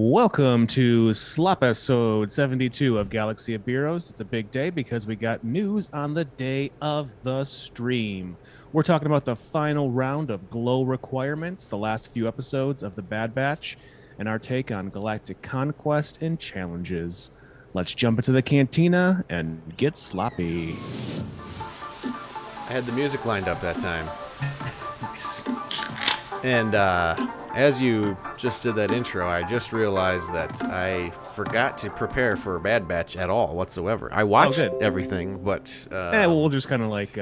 Welcome to Slop episode 72 of Galaxy of Beeroes. It's a big day because we got news on the day of the stream. We're talking about the final round of glow requirements, the last few episodes of the Bad Batch, and our take on galactic conquest and challenges. Let's jump into the cantina and get sloppy. I had the music lined up that time. And as you just did that intro, I just realized that I forgot to prepare for a Bad Batch at all whatsoever. I watched everything, but... we'll just kind of like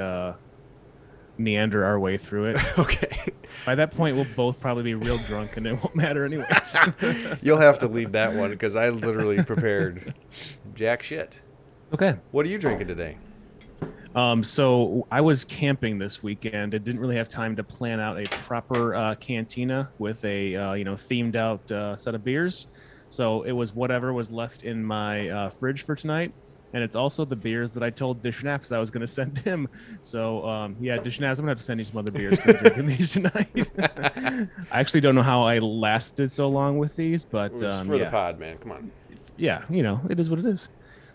meander our way through it. Okay. By that point, we'll both probably be real drunk and it won't matter anyways. You'll have to lead that one because I literally prepared jack shit. Okay. What are you drinking today? So I was camping this weekend. I didn't really have time to plan out a proper cantina with a themed out set of beers. So it was whatever was left in my fridge for tonight, and it's also the beers that I told Dishnaps I was going to send him. So Dishnaps, I'm gonna have to send you some other beers to drink in these tonight. I actually don't know how I lasted so long with these, but It's for the pod, man. Come on. Yeah, it is what it is.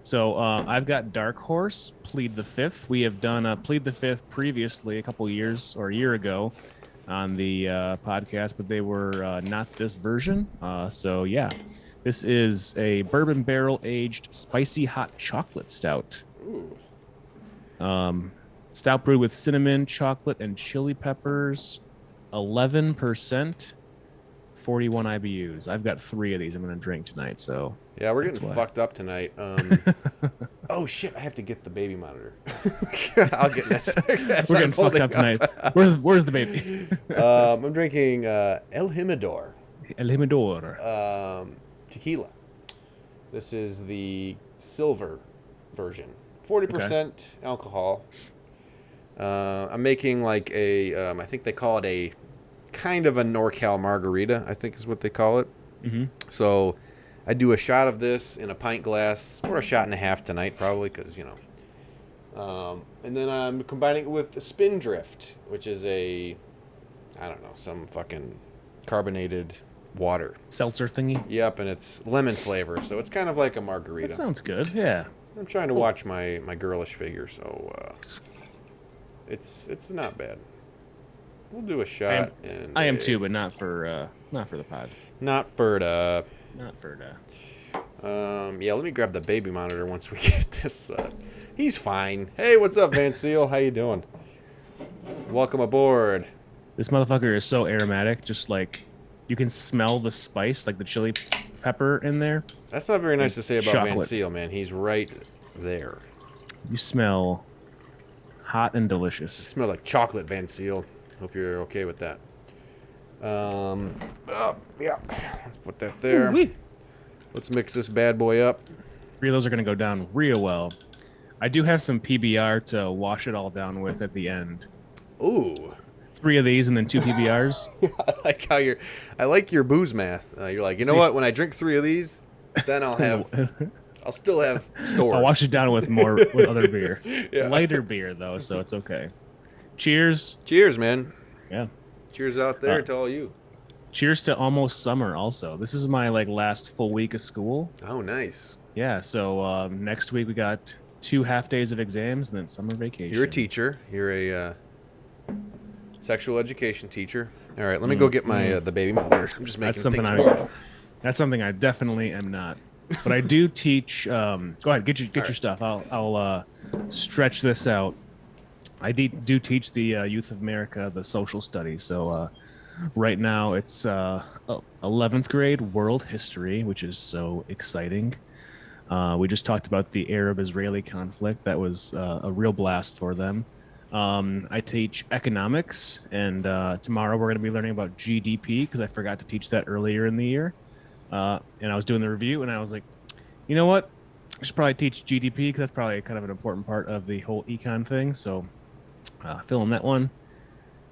So I've got Dark Horse, Plead the Fifth. We have done Plead the Fifth previously a couple years or a year ago on the podcast, but they were not this version. This is a bourbon barrel aged spicy hot chocolate stout. Ooh. Stout brewed with cinnamon, chocolate, and chili peppers. 11%. 41 IBUs. I've got 3 of these I'm going to drink tonight, so... Yeah, we're getting fucked up tonight. Oh, shit, I have to get the baby monitor. I'll get this. We're getting fucked up tonight. Where's the baby? I'm drinking El Jimador. El Jimador. Tequila. This is the silver version. 40% alcohol. I'm making like a... I think they call it a... kind of a NorCal margarita, I think is what they call it. Mm-hmm. So I do a shot of this in a pint glass, or a shot and a half tonight, probably, because, and then I'm combining it with the Spindrift, which is some fucking carbonated water. Seltzer thingy? Yep, and it's lemon flavor, so it's kind of like a margarita. That sounds good, yeah. I'm trying to watch my girlish figure, so it's not bad. We'll do a shot. I am too, but not for the pod. Not for the. Let me grab the baby monitor once we get this. He's fine. Hey, what's up, Van Seal? How you doing? Welcome aboard. This motherfucker is so aromatic, just like you can smell the spice, like the chili pepper in there. That's not very nice to say about chocolate. Van Seal, man. He's right there. You smell hot and delicious. You smell like chocolate, Van Seal. Hope you're okay with that. Yeah. Let's put that there. Ooh-wee. Let's mix this bad boy up. 3 of those are going to go down real well. I do have some PBR to wash it all down with at the end. Ooh. 3 of these and then 2 PBRs. I like your booze math. You're like, you know what? When I drink 3 of these, then I'll still have stores. I'll wash it down with other beer. Yeah. Lighter beer though, so it's okay. Cheers. Cheers, man. Yeah. Cheers out there to all you. Cheers to almost summer also. This is my last full week of school. Oh, nice. Yeah, so next week we got 2 half days of exams and then summer vacation. You're a teacher. You're a sexual education teacher. All right, let me go get my the baby monitor. I'm just making That's something I definitely am not. But I do teach. Go ahead, get your stuff. I'll stretch this out. I do teach the Youth of America the social studies. So right now it's 11th grade world history, which is so exciting. We just talked about the Arab-Israeli conflict. That was a real blast for them. I teach economics, and tomorrow we're going to be learning about GDP because I forgot to teach that earlier in the year. And I was doing the review, and I was like, you know what? I should probably teach GDP because that's probably kind of an important part of the whole econ thing. So fill in that one.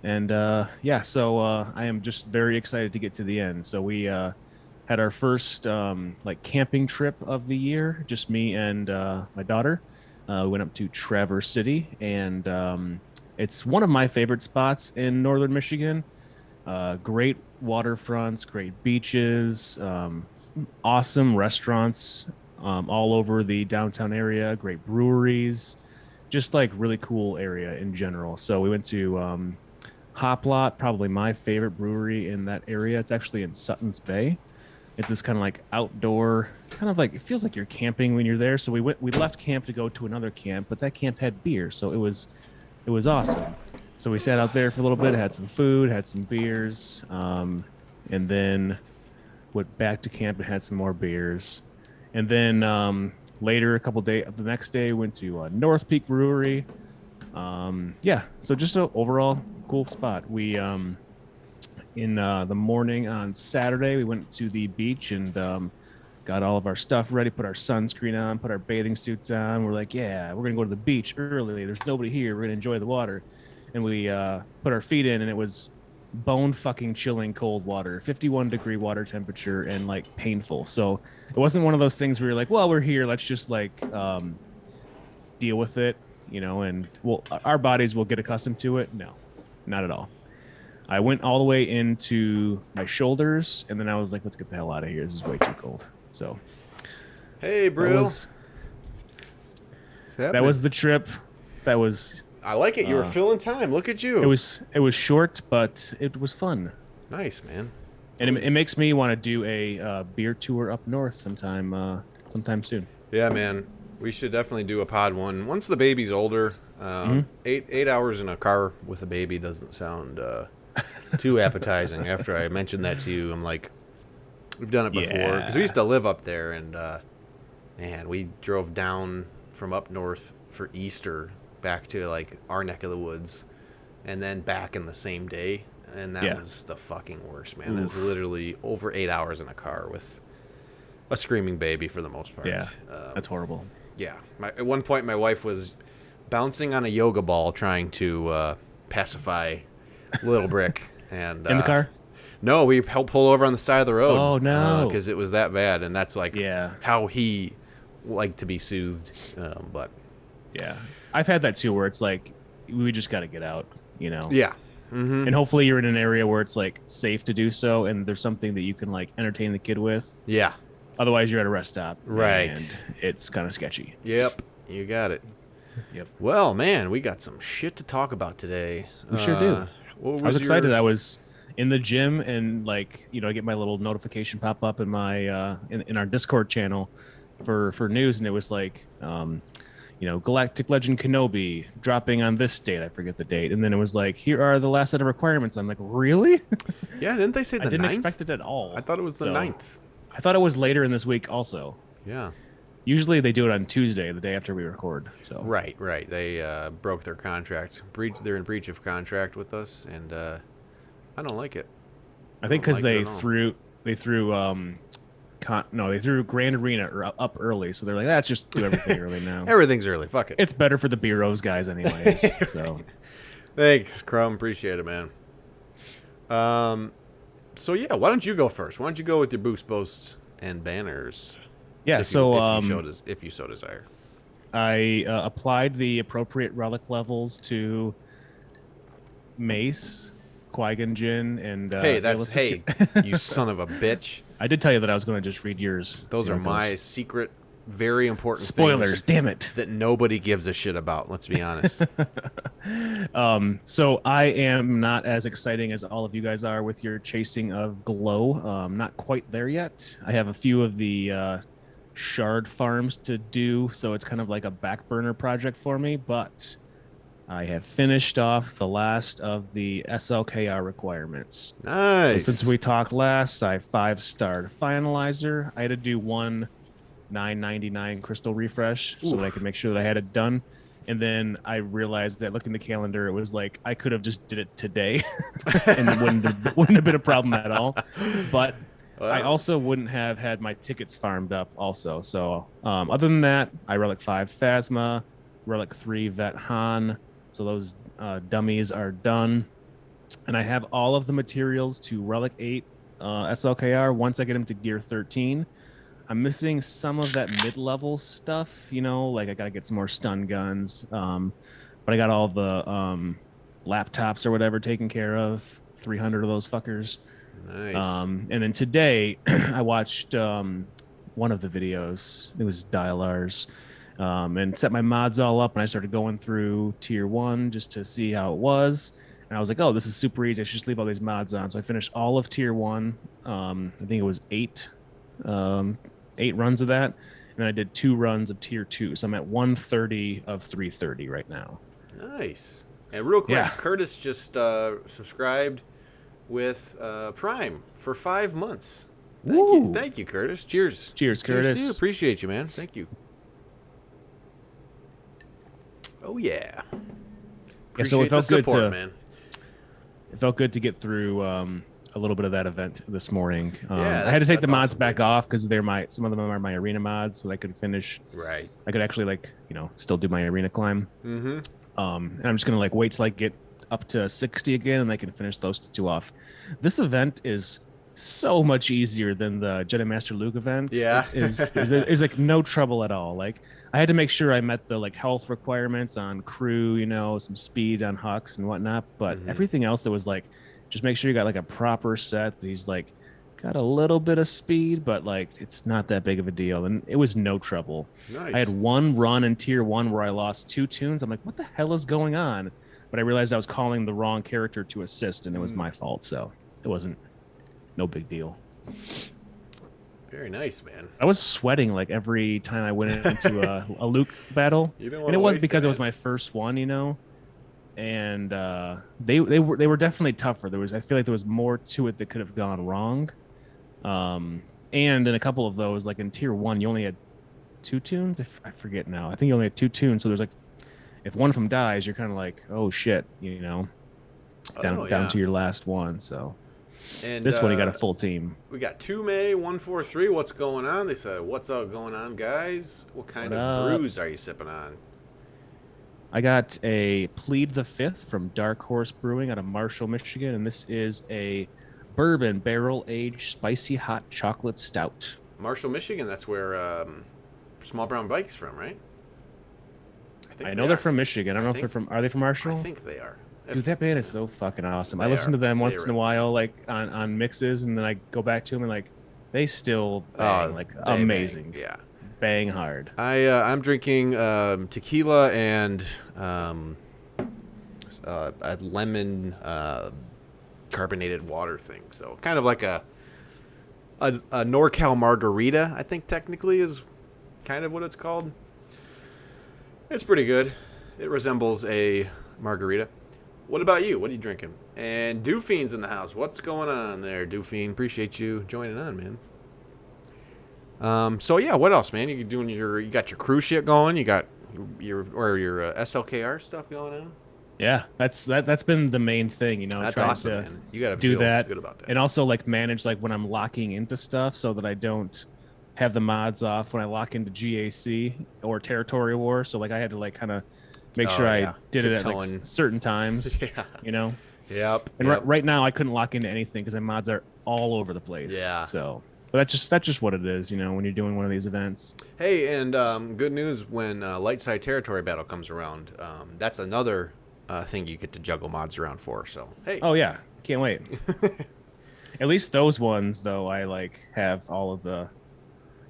And so I am just very excited to get to the end. So we had our first camping trip of the year, just me and my daughter. We went up to Traverse City, and it's one of my favorite spots in northern Michigan. Great waterfronts, great beaches, awesome restaurants all over the downtown area, great breweries, just like really cool area in general. So we went to Hop Lot, probably my favorite brewery in that area. It's actually in Sutton's Bay. It's this kind of like outdoor, kind of like it feels like you're camping when you're there. So we left camp to go to another camp, but that camp had beer, so it was awesome. So we sat out there for a little bit, had some food, had some beers, and then went back to camp and had some more beers. And then later, a couple days, the next day, went to North Peak Brewery. Yeah, so just an overall cool spot. We in the morning on Saturday, we went to the beach and got all of our stuff ready, put our sunscreen on, put our bathing suits on. We're like, yeah, we're gonna go to the beach early. There's nobody here. We're gonna enjoy the water. And we put our feet in, and it was bone fucking chilling cold water, 51-degree water temperature, and like painful. So it wasn't one of those things where you're like, well, we're here, let's just like deal with it, you know, and our bodies will get accustomed to it. No, not at all. I went all the way into my shoulders, and then I was like, let's get the hell out of here. This is way too cold. So Hey, Brill. That was the trip. That was I like it. You were filling time. Look at you. it was short, but it was fun. Nice, man. And it makes me want to do a beer tour up north sometime soon. Yeah, man. We should definitely do a pod one once the baby's older. 8 hours in a car with a baby doesn't sound too appetizing. After I mentioned that to you, I'm like, we've done it before because we used to live up there, and man, we drove down from up north for Easter back to like our neck of the woods, and then back in the same day, and that was the fucking worst, man. It was literally over 8 hours in a car with a screaming baby for the most part. Yeah, that's horrible. Yeah, at one point my wife was bouncing on a yoga ball trying to pacify Little Brick, and In the car? No, we helped pull over on the side of the road. Oh no, because it was that bad, and that's like Yeah. how he liked to be soothed. But yeah, I've had that too, where it's like we just got to get out, you know. yeah, mm-hmm. And hopefully you're in an area where it's like safe to do so, and there's something that you can like entertain the kid with. Yeah. Otherwise, you're at a rest stop, Right. And it's kind of sketchy. Yep, you got it. Yep. Well, man, we got some shit to talk about today. We sure do. I was excited. I was in the gym, and like, you know, I get my little notification pop up in my in our Discord channel for news, and it was like, you know, Galactic Legend Kenobi dropping on this date. I forget the date, and then it was like, here are the last set of requirements. I'm like, really? Yeah, didn't they say the 9th? I didn't expect it at all. I thought it was the 9th. I thought it was later in this week also. Yeah. Usually they do it on Tuesday, the day after we record. So Right. They broke their contract. They're in breach of contract with us, and I don't like it. I think because they threw Grand Arena up early, so they're like, let's just do everything early now. Everything's early. Fuck it. It's better for the Beeroes guys anyways. So thanks, Crumb. Appreciate it, man. So yeah, why don't you go first? Why don't you go with your boost, boasts, and banners? Yeah. If you so desire. I applied the appropriate relic levels to Mace, Qui-Gon Jinn, and you son of a bitch. I did tell you that I was going to just read yours. Those are my secret, very important spoilers. Damn it! That nobody gives a shit about. Let's be honest. So I am not as exciting as all of you guys are with your chasing of glow. Not quite there yet. I have a few of the shard farms to do, so it's kind of like a back burner project for me, but I have finished off the last of the SLKR requirements. Nice. So since we talked last, I 5-starred Finalizer. I had to do one 999 crystal refresh so that I could make sure that I had it done. And then I realized that looking at the calendar, it was like I could have just did it today and it wouldn't have been a problem at all. But I also wouldn't have had my tickets farmed up also. So other than that, I Relic 5 Phasma, Relic 3 Vet Han. So those dummies are done. And I have all of the materials to Relic 8 SLKR once I get him to Gear 13. I'm missing some of that mid-level stuff, you know, like I got to get some more stun guns. But I got all the laptops or whatever taken care of, 300 of those fuckers. Nice. And then today I watched one of the videos. It was Dialars. And set my mods all up, and I started going through tier 1 just to see how it was. And I was like, oh, this is super easy. I should just leave all these mods on. So I finished all of tier 1. I think it was 8 runs of that. And then I did 2 runs of tier 2. So I'm at 130 of 330 right now. Nice. And real quick, Yeah. Curtis just subscribed with Prime for 5 months. Thank you, Curtis. Cheers. Cheers, Curtis. To you. Appreciate you, man. Thank you. Oh yeah. Yeah, so it Appreciate the felt good support, man. It felt good to get through a little bit of that event this morning. Yeah, I had to take the that's mods awesome, back dude. off because some of them are my arena mods, so that I could finish. Right. I could actually still do my arena climb. Mm-hmm. And I'm just gonna wait till I get up to 60 again, and I can finish those 2 off. This event is so much easier than the Jedi Master Luke event. Yeah. There's no trouble at all. I had to make sure I met the health requirements on crew, some speed on Hux and whatnot, but everything else that was just make sure you got a proper set. He's got a little bit of speed, but it's not that big of a deal, and it was no trouble. Nice. I had one run in tier 1 where I lost 2 tunes. I'm like, what the hell is going on? But I realized I was calling the wrong character to assist, and it was my fault, so it wasn't no big deal. Very nice, man. I was sweating every time I went into a Luke battle, and it was because it was my first one, and they were definitely tougher. I feel like there was more to it that could have gone wrong. And in a couple of those, in tier 1, you only had 2 tunes. I forget now. I think you only had 2 tunes. So there's if one of them dies, you're kind of oh shit, down to your last one. So And this one, you got a full team. We got 2May143. What's going on? They said, "What's up going on, guys? What kind of brews are you sipping on?" I got a Plead the Fifth from Dark Horse Brewing out of Marshall, Michigan, and this is a bourbon barrel-aged spicy hot chocolate stout. Marshall, Michigan. That's where Small Brown Bike's from, right? I know they're from Michigan. I don't know if they're from. Are they from Marshall? I think they are. Dude, that band is so fucking awesome. I listen to them once in a while, on mixes, and then I go back to them and they still bang, amazing. Bang. Yeah, bang hard. I'm drinking tequila and a lemon carbonated water thing. So kind of like a NorCal margarita, I think technically is kind of what it's called. It's pretty good. It resembles a margarita. What about you? What are you drinking? And Doofeen's in the house. What's going on there, Doofeen? Appreciate you joining on, man. So yeah, what else, man? You got your cruise ship going. You got your SLKR stuff going on. Yeah, that's been the main thing, That's trying awesome, to man. You got to do that, good about that. and also manage when I'm locking into stuff so that I don't have the mods off when I lock into GAC or Territory War. So I had to kind of make sure I did it at certain times. Yeah. Yep. And right now I couldn't lock into anything because my mods are all over the place. Yeah. So, but that's just what it is, when you're doing one of these events. Hey, and good news when Light Side Territory Battle comes around. That's another thing you get to juggle mods around for. So hey. Oh yeah, can't wait. At least those ones though, I have all of the,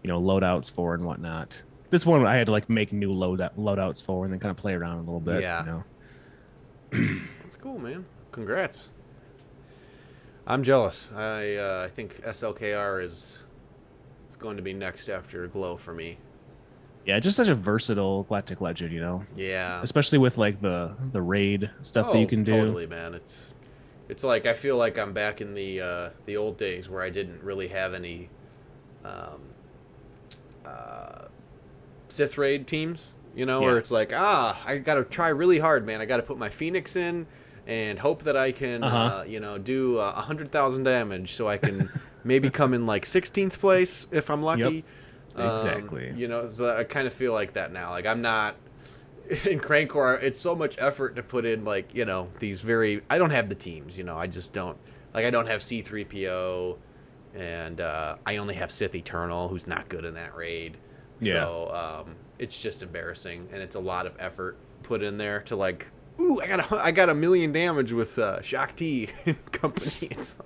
loadouts for and whatnot. This one I had to make new loadouts for and then kind of play around a little bit. Yeah. That's cool, man. Congrats. I'm jealous. I think SLKR is going to be next after Glow for me. Yeah, just such a versatile Galactic Legend, Yeah. Especially with the raid stuff that you can do. Totally, man. It's I feel like I'm back in the old days where I didn't really have any Sith raid teams, where it's I got to try really hard, man. I got to put my Phoenix in and hope that I can, do 100,000 damage so I can maybe come in 16th place if I'm lucky. Yep. Exactly. So I kind of feel like that now. I'm not in Crankcore. It's so much effort to put in these I don't have the teams, I just don't I don't have C3PO and I only have Sith Eternal who's not good in that raid. Yeah. So it's just embarrassing and it's a lot of effort put in there to ooh, I got 1 million damage with Shock T and company. It's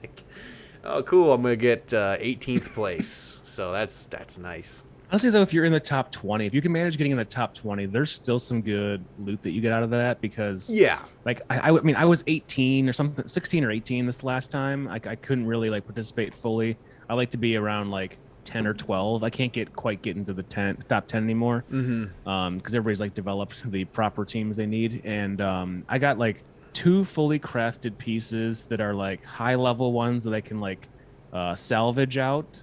Oh, cool. I'm going to get 18th place. So that's nice. Honestly, though, if you're in the top 20, if you can manage getting in the top 20, there's still some good loot that you get out of that because, Yeah. like, I mean, I was 18 or something, 16 or 18 this last time. I couldn't really, like, participate fully. I like to be around, like, 10 or 12. I can't quite get into the top 10 anymore because everybody's, like, developed the proper teams they need. And I got, like, 2 fully crafted pieces that are, like, high-level ones that I can, like, salvage out.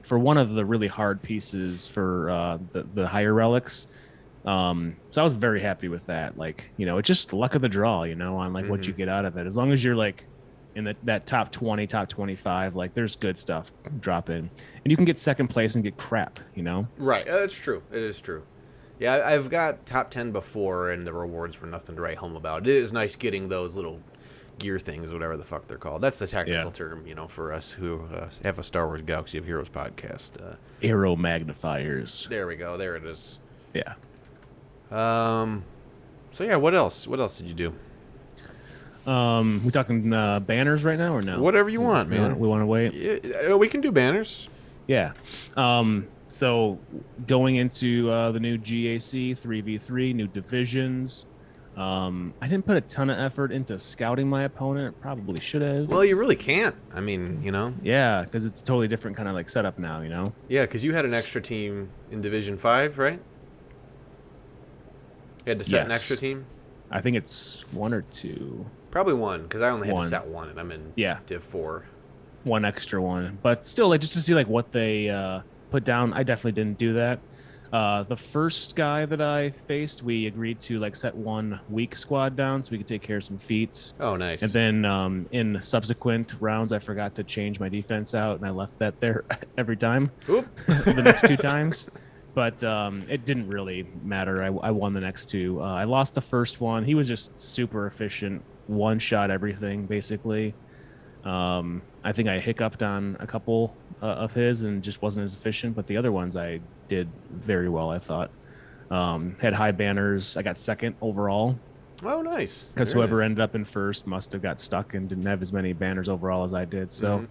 For one of the really hard pieces for the higher relics. So I was very happy with that. Like, you know, it's just luck of the draw, you know, on like what you get out of it. As long as you're like in that top 20, top 25, like there's good stuff drop in. And you can get second place and get crap, you know? Right. That's true. It is true. Yeah, I've got top 10 before, and the rewards were nothing to write home about. It is nice getting those little gear things, whatever the fuck they're called. That's the technical term, you know, for us who have a Star Wars Galaxy of Heroes podcast. Arrow magnifiers. There we go. There it is. Yeah. So yeah, what else? What else did you do? We talking banners right now or no? Whatever you want, man. We want to wait. Yeah, we can do banners. Yeah. So going into the new GAC 3v3, new divisions. I didn't put a ton of effort into scouting my opponent. Probably should have. Well, you really can't. I mean, you know. Yeah, because it's a totally different kind of like setup now, you know. Yeah, because you had an extra team in Division 5, right? You had to set an extra team? I think it's 1 or 2. Probably 1, because I only had to set 1, and I'm in Div 4. 1 extra one. But still, like, just to see like what they put down, I definitely didn't do that. The first guy that I faced, we agreed to like set 1 weak squad down so we could take care of some feats. Oh, nice. And then in subsequent rounds, I forgot to change my defense out, and I left that there every time. The next 2 times. But it didn't really matter. I won the next 2. I lost the first one. He was just super efficient, one-shot everything, basically. I think I hiccuped on a couple of his and just wasn't as efficient, but the other ones I did very well, I thought. Had high banners. I got second overall. Oh, nice. Because whoever ended up in first must have got stuck and didn't have as many banners overall as I did. So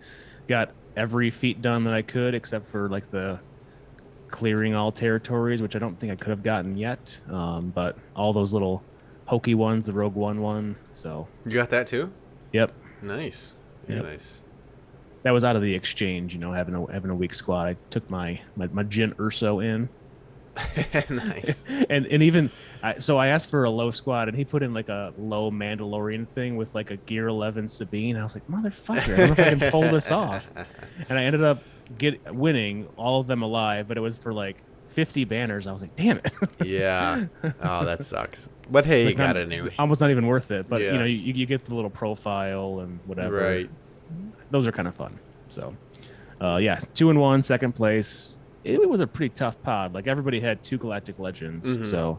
got every feat done that I could except for like the clearing all territories, which I don't think I could have gotten yet. But all those little hokey ones, the Rogue One. So you got that too? Yep. Nice. Very nice. That was out of the exchange, you know, having a weak squad. I took my Jyn Urso in. Nice. and even so I asked for a low squad and he put in like a low Mandalorian thing with like a gear 11 Sabine. I was like, motherfucker, I don't know if I can pull this off. And I ended up winning all of them alive, but it was for like 50 banners. I was like, damn it. Yeah. Oh, that sucks. But hey, you got it anyway. It's almost not even worth it. But you know, you get the little profile and whatever. Right. Those are kind of fun. So 2-1, second place. It was a pretty tough pod. Like everybody had 2 Galactic Legends. So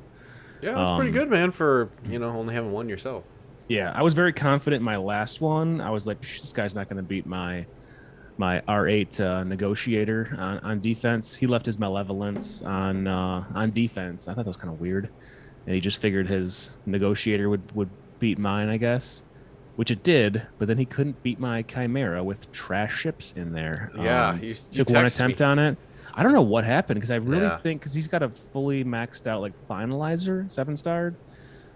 yeah, that's pretty good, man, for, you know, only having 1 yourself. Yeah, I was very confident in my last one. I was like, this guy's not going to beat my R8 negotiator on defense. He left his malevolence on defense. I thought that was kind of weird, and he just figured his negotiator would beat mine, I guess, which it did. But then he couldn't beat my Chimera with trash ships in there. Yeah, you took 1 attempt on it. I don't know what happened because I really think because he's got a fully maxed out like finalizer 7-starred.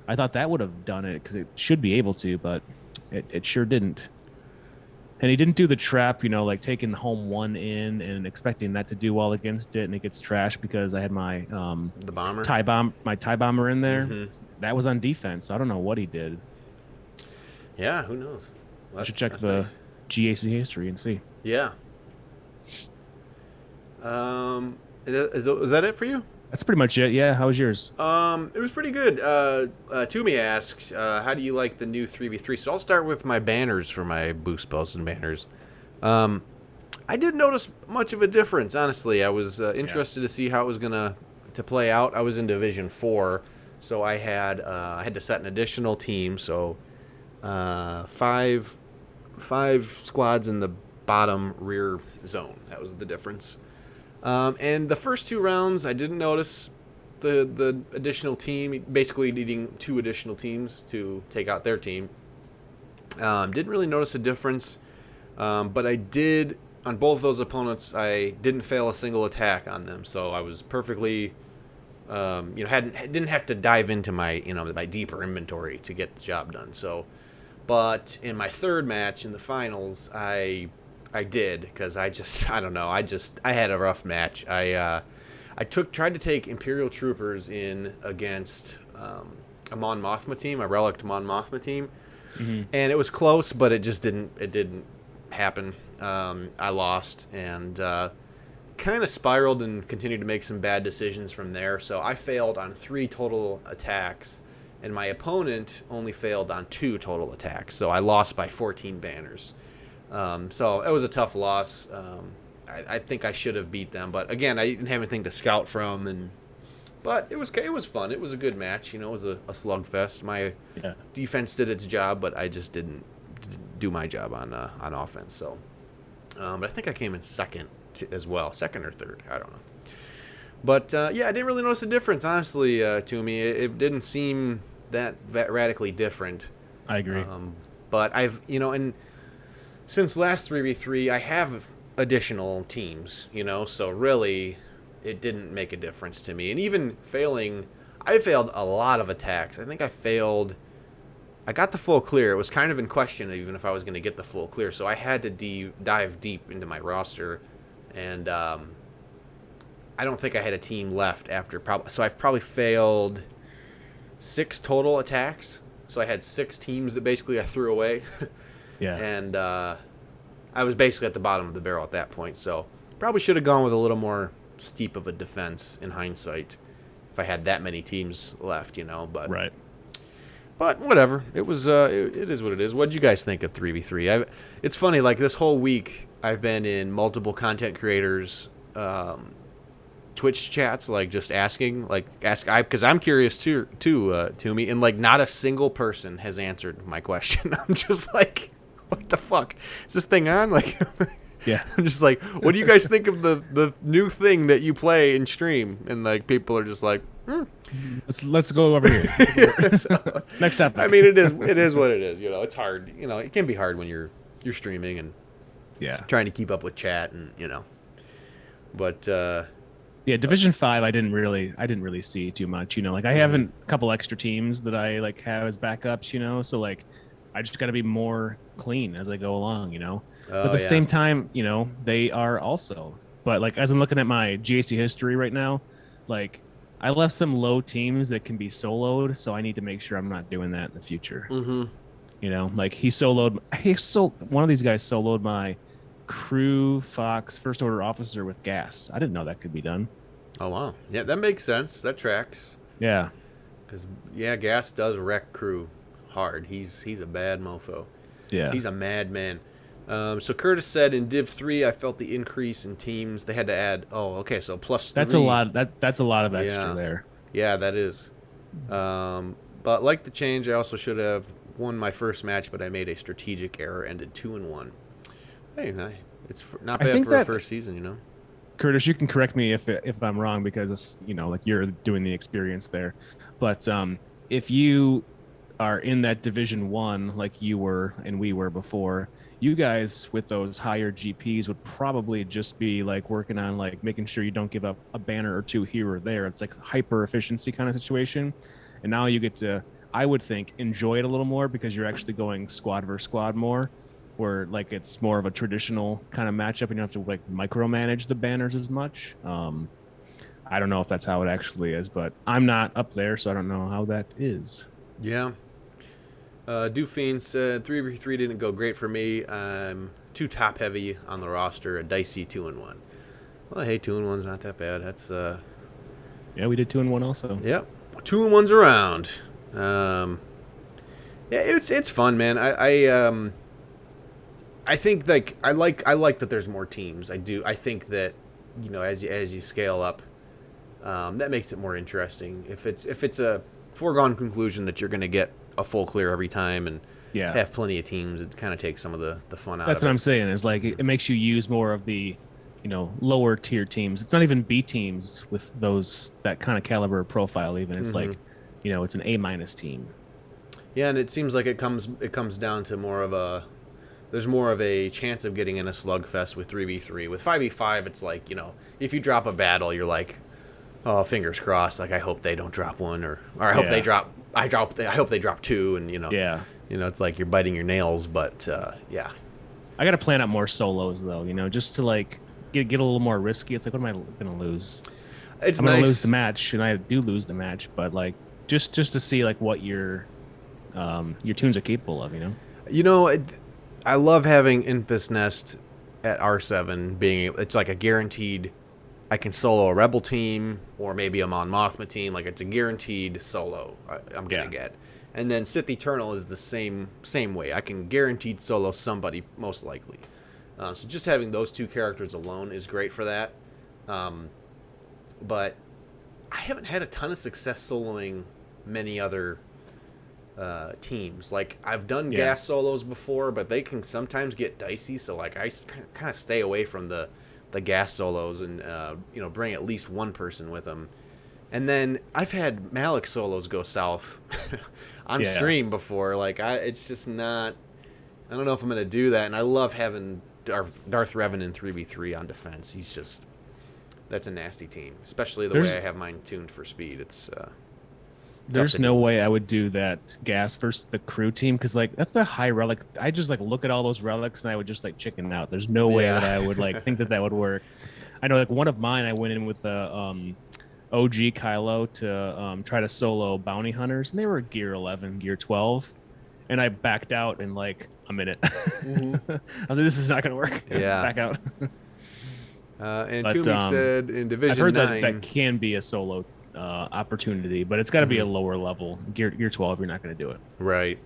I thought that would have done it because it should be able to, but it sure didn't. And he didn't do the trap, you know, like taking the home 1 in and expecting that to do well against it, and it gets trashed because I had my the bomber TIE bomber in there. That was on defense. So I don't know what he did. Yeah, who knows? I should check the GAC history and see. Yeah. Is that it for you? That's pretty much it. Yeah. How was yours? It was pretty good. Toomey asked, how do you like the new 3v3? So I'll start with my banners for my boost spells and banners. I didn't notice much of a difference, honestly. I was interested to see how it was gonna play out. I was in Division 4, so I had to set an additional team. So 5 squads in the bottom rear zone. That was the difference. And the first 2 rounds, I didn't notice the additional team, basically needing 2 additional teams to take out their team. Didn't really notice a difference. But I did, on both those opponents, I didn't fail a single attack on them. So I was perfectly, didn't have to dive into my deeper inventory to get the job done. So, but in my third match in the finals, I did, because I had a rough match. I tried to take Imperial Troopers in against a Mon Mothma team, a relict Mon Mothma team, and it was close, but it didn't happen. I lost and kind of spiraled and continued to make some bad decisions from there. So I failed on 3 total attacks, and my opponent only failed on 2 total attacks. So I lost by 14 banners. So it was a tough loss. I think I should have beat them, but again, I didn't have anything to scout from, but it was fun. It was a good match. It was a slugfest. My defense did its job, but I just didn't do my job on offense. So, but I think I came in second as well, second or third. I don't know. But I didn't really notice a difference, honestly. To me, it didn't seem that radically different. I agree. But and since last 3v3, I have additional teams, so really it didn't make a difference to me. And even failing, I failed a lot of attacks. I think I got the full clear. It was kind of in question even if I was going to get the full clear, so I had to dive deep into my roster, and I don't think I had a team left after so I've probably failed 6 total attacks. So I had 6 teams that basically I threw away. Yeah. And I was basically at the bottom of the barrel at that point. So probably should have gone with a little more steep of a defense in hindsight if I had that many teams left, But right. But whatever. It was. It is what it is. What did you guys think of 3v3? It's funny. Like this whole week, I've been in multiple content creators' Twitch chats, like just asking, because I'm curious too, to me, and like not a single person has answered my question. I'm just like, what the fuck is this thing on? Like, yeah, I'm just like, what do you guys think of the new thing that you play and stream? And like people are just like, let's go over here. Next topic. I mean, it is what it is. It's hard. It can be hard when you're streaming and trying to keep up with chat and but. Yeah, Division 5, I didn't really see too much. Like I have a couple extra teams that I like have as backups. So like I just got to be more clean as I go along. But at the same time, they are also. But like as I'm looking at my GAC history right now, like I left some low teams that can be soloed, so I need to make sure I'm not doing that in the future. Like one of these guys soloed my Crew Fox First Order officer with gas. I didn't know that could be done. Oh wow, yeah, that makes sense. That tracks. Yeah, because gas does wreck Crew hard. He's a bad mofo. Yeah, he's a madman. So Curtis said in Div 3, I felt the increase in teams. They had to add. Oh, okay, so plus 3. That's a lot. That's a lot of extra there. Yeah, that is. But like the change, I also should have won my first match, but I made a strategic error, ended 2-1. Hey, it's not bad for a first season, Curtis, you can correct me if I'm wrong, because it's, like you're doing the experience there. But if you are in that Division 1 like you were and we were before, you guys with those higher GPs would probably just be like working on like making sure you don't give up a banner or 2 here or there. It's like hyper efficiency kind of situation. And now you get to, I would think, enjoy it a little more because you're actually going squad versus squad more, where like it's more of a traditional kind of matchup and you don't have to like micromanage the banners as much. I don't know if that's how it actually is, but I'm not up there, so I don't know how that is. Yeah. Doofine said 3v3 didn't go great for me. I'm too top heavy on the roster, a dicey 2-1. Well, hey, 2-1's not that bad. That's yeah, we did 2-1 also. Yep. 2-1's around. Yeah, it's fun, man. I think like I like that there's more teams. I do. I think that as you scale up, that makes it more interesting. If it's a foregone conclusion that you're going to get a full clear every time and have plenty of teams, it kind of takes some of the fun out of it. That's what I'm saying. Is like it makes you use more of the lower tier teams. It's not even B teams with that kind of caliber profile. Even it's like it's an A- team. Yeah, and it seems like it comes down to more of there's more of a chance of getting in a slugfest with 3v3. With 5v5, it's like, if you drop a battle, you're like, oh, fingers crossed. Like, I hope they don't drop one, or I hope they drop. I hope they drop two, and Yeah. it's like you're biting your nails. But yeah, I got to plan out more solos though, just to like get a little more risky. It's like, what am I gonna lose? it's I'm nice. gonna lose the match, and I do lose the match, but like just to see like what your tunes are capable of. I love having Infest Nest at R7 it's like a guaranteed. I can solo a Rebel team or maybe a Mon Mothma team. Like, it's a guaranteed solo I'm going to get. And then Sith Eternal is the same way. I can guaranteed solo somebody, most likely. So just having those two characters alone is great for that. But I haven't had a ton of success soloing many other teams. Like, I've done gas solos before, but they can sometimes get dicey. So, like, I kind of stay away from the gas solos and bring at least one person with them. And then I've had Malik solos go south on stream before. Like, it's just not. I don't know if I'm gonna do that. And I love having Darth Revan in 3v3 on defense. That's a nasty team, especially the way I have mine tuned for speed. It's there's no way I would do that gas versus the crew team, because like that's the high relic. I just like look at all those relics and I would just like chicken out. There's no way that I would like think that would work. I know like one of mine, I went in with the OG Kylo to try to solo bounty hunters, and they were gear 11, gear 12, and I backed out in like a minute. I was like, this is not going to work. Yeah, back out. And Toomey said in Division I've heard 9, that can be a solo opportunity, but it's got to be a lower level. Gear 12, you're not going to do it. Right.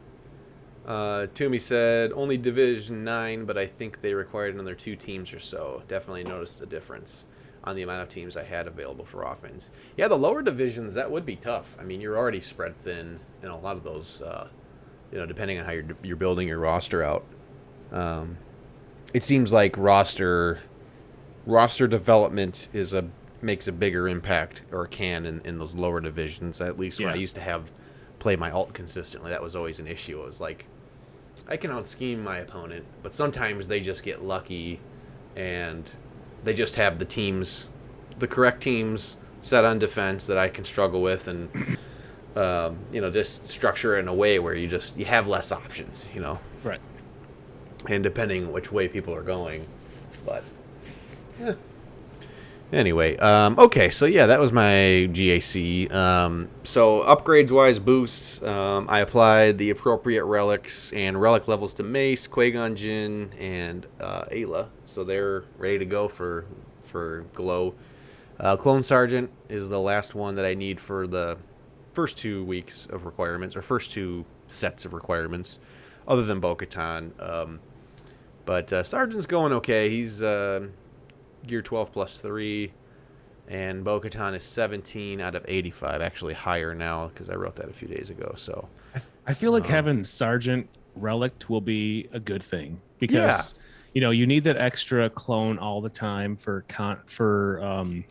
Toomey said only Division 9, but I think they required another 2 teams or so. Definitely noticed the difference on the amount of teams I had available for offense. Yeah, the lower divisions, that would be tough. I mean, you're already spread thin in a lot of those, depending on how you're building your roster out. It seems like roster development makes a bigger impact, or can, in those lower divisions. At least when I used to play my alt consistently, that was always an issue. It was like, I can out-scheme my opponent, but sometimes they just get lucky and they just have the correct teams set on defense that I can struggle with, and just structure it in a way where you have less options, Right. And depending which way people are going. But anyway, okay, so yeah, that was my GAC. So upgrades wise, boosts, I applied the appropriate relics and relic levels to Mace, Qui-Gon Jinn, and Ayla, so they're ready to go for Glow. Clone Sergeant is the last one that I need for the first 2 weeks of requirements, or first 2 sets of requirements, other than Bo-Katan. But Sergeant's going okay. He's gear 12 plus 3, and Bo-Katan is 17 out of 85, actually higher now because I wrote that a few days ago. So I feel like having Sergeant relic will be a good thing, because you need that extra clone all the time for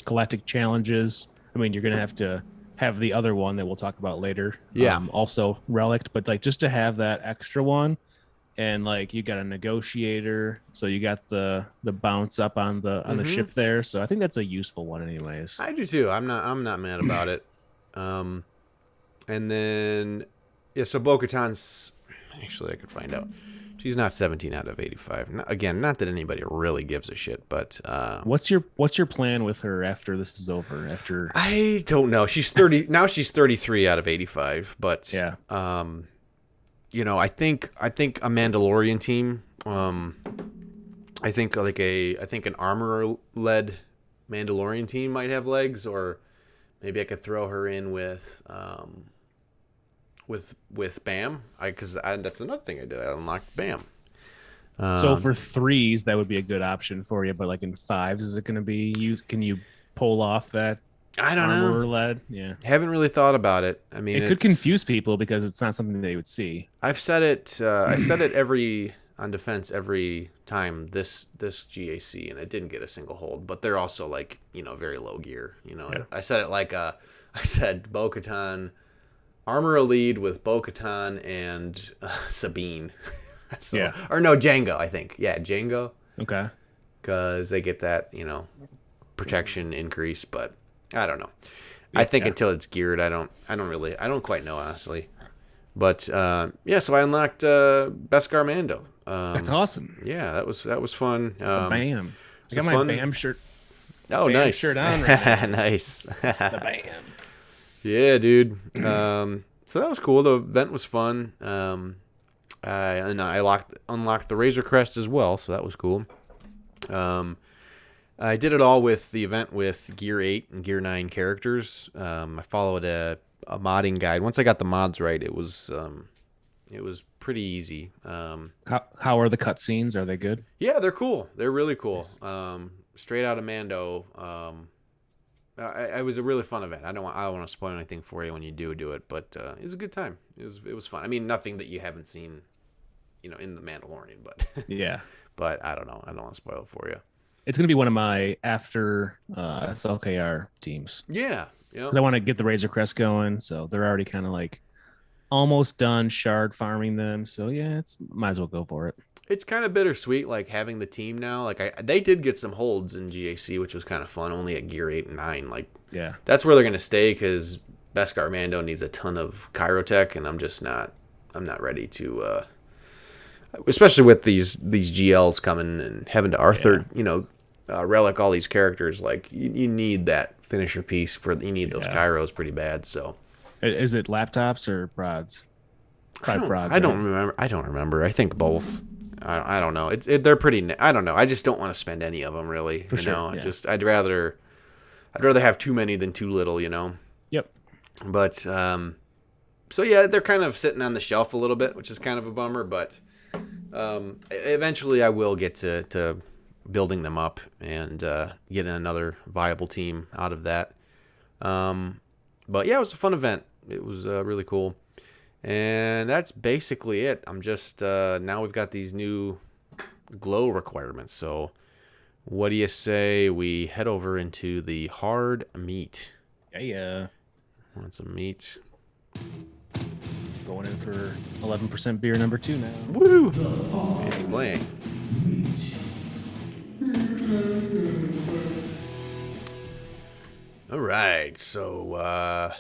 galactic challenges. I mean, you're gonna have to have the other one that we'll talk about later, also relic, but like just to have that extra one. And like you got a negotiator, so you got the bounce up on the ship there. So I think that's a useful one, anyways. I do too. I'm not mad about it. And then so Bo-Katan's, actually I could find out. She's not 17 out of 85. Not that anybody really gives a shit, but what's your plan with her after this is over? After I don't know. She's 30 now. She's 33 out of 85. But I think a Mandalorian team. I think an armorer-led Mandalorian team might have legs, or maybe I could throw her in with Bam. Because that's another thing I did. I unlocked Bam. So for 3s, that would be a good option for you. But like in 5s, is it going to be you? Can you pull off that? I don't know. Armorer-led? Yeah. Haven't really thought about it. I mean, it could confuse people because it's not something they would see. I've said it. I said it on defense every time this GAC, and it didn't get a single hold. But they're also like very low gear. I said it like I said Bo-Katan, armor lead with Bo-Katan and Sabine. Yeah. Or no, Django, I think. Yeah, Django. Okay. Because they get that, protection increase, but I don't know. I think Yeah. until it's geared, I don't quite know, honestly. But so I unlocked Beskar Mando. That's awesome. Yeah, that was fun. Bam. I got a my fun- Bam shirt. Oh, Bam nice. shirt on right now. Nice. The Bam. Yeah, dude. So that was cool. The event was fun. I unlocked the Razor Crest as well, so that was cool. I did it all with the event with Gear 8 and Gear 9 characters. I followed a modding guide. Once I got the mods right, it was pretty easy. How are the cutscenes? Are they good? Yeah, they're cool. They're really cool. Straight out of Mando. It was a really fun event. I don't want to spoil anything for you when you do it, but it was a good time. It was fun. I mean, nothing that you haven't seen, in the Mandalorian, but Yeah. but I don't know. I don't want to spoil it for you. It's going to be one of my after SLKR teams. Yeah. Because I want to get the Razor Crest going. So they're already kind of like almost done shard farming them. So yeah, might as well go for it. It's kind of bittersweet, like having the team now. Like they did get some holds in GAC, which was kind of fun. Only at Gear 8 and 9. Like Yeah. that's where they're gonna stay because Beskar Mando needs a ton of Chirotech, and I'm not ready to. Especially with these GLs coming and having to Arthur, relic all these characters. Like you need that finisher piece you need those Kyros pretty bad. So Is it laptops or prods? Probably prods. I don't remember. I think both. I don't know. They're pretty. I don't know. I just don't want to spend any of them really. For sure. Yeah. I'd rather have too many than too little. Yep. But so yeah, they're kind of sitting on the shelf a little bit, which is kind of a bummer. But eventually, I will get to building them up and getting another viable team out of that. But yeah, it was a fun event. It was really cool. And that's basically it. I'm just now we've got these new glow requirements. So what do you say we head over into the hard meat? Yeah. Want some meat? Going in for 11% beer number 2 now. Woo! It's playing. All right, so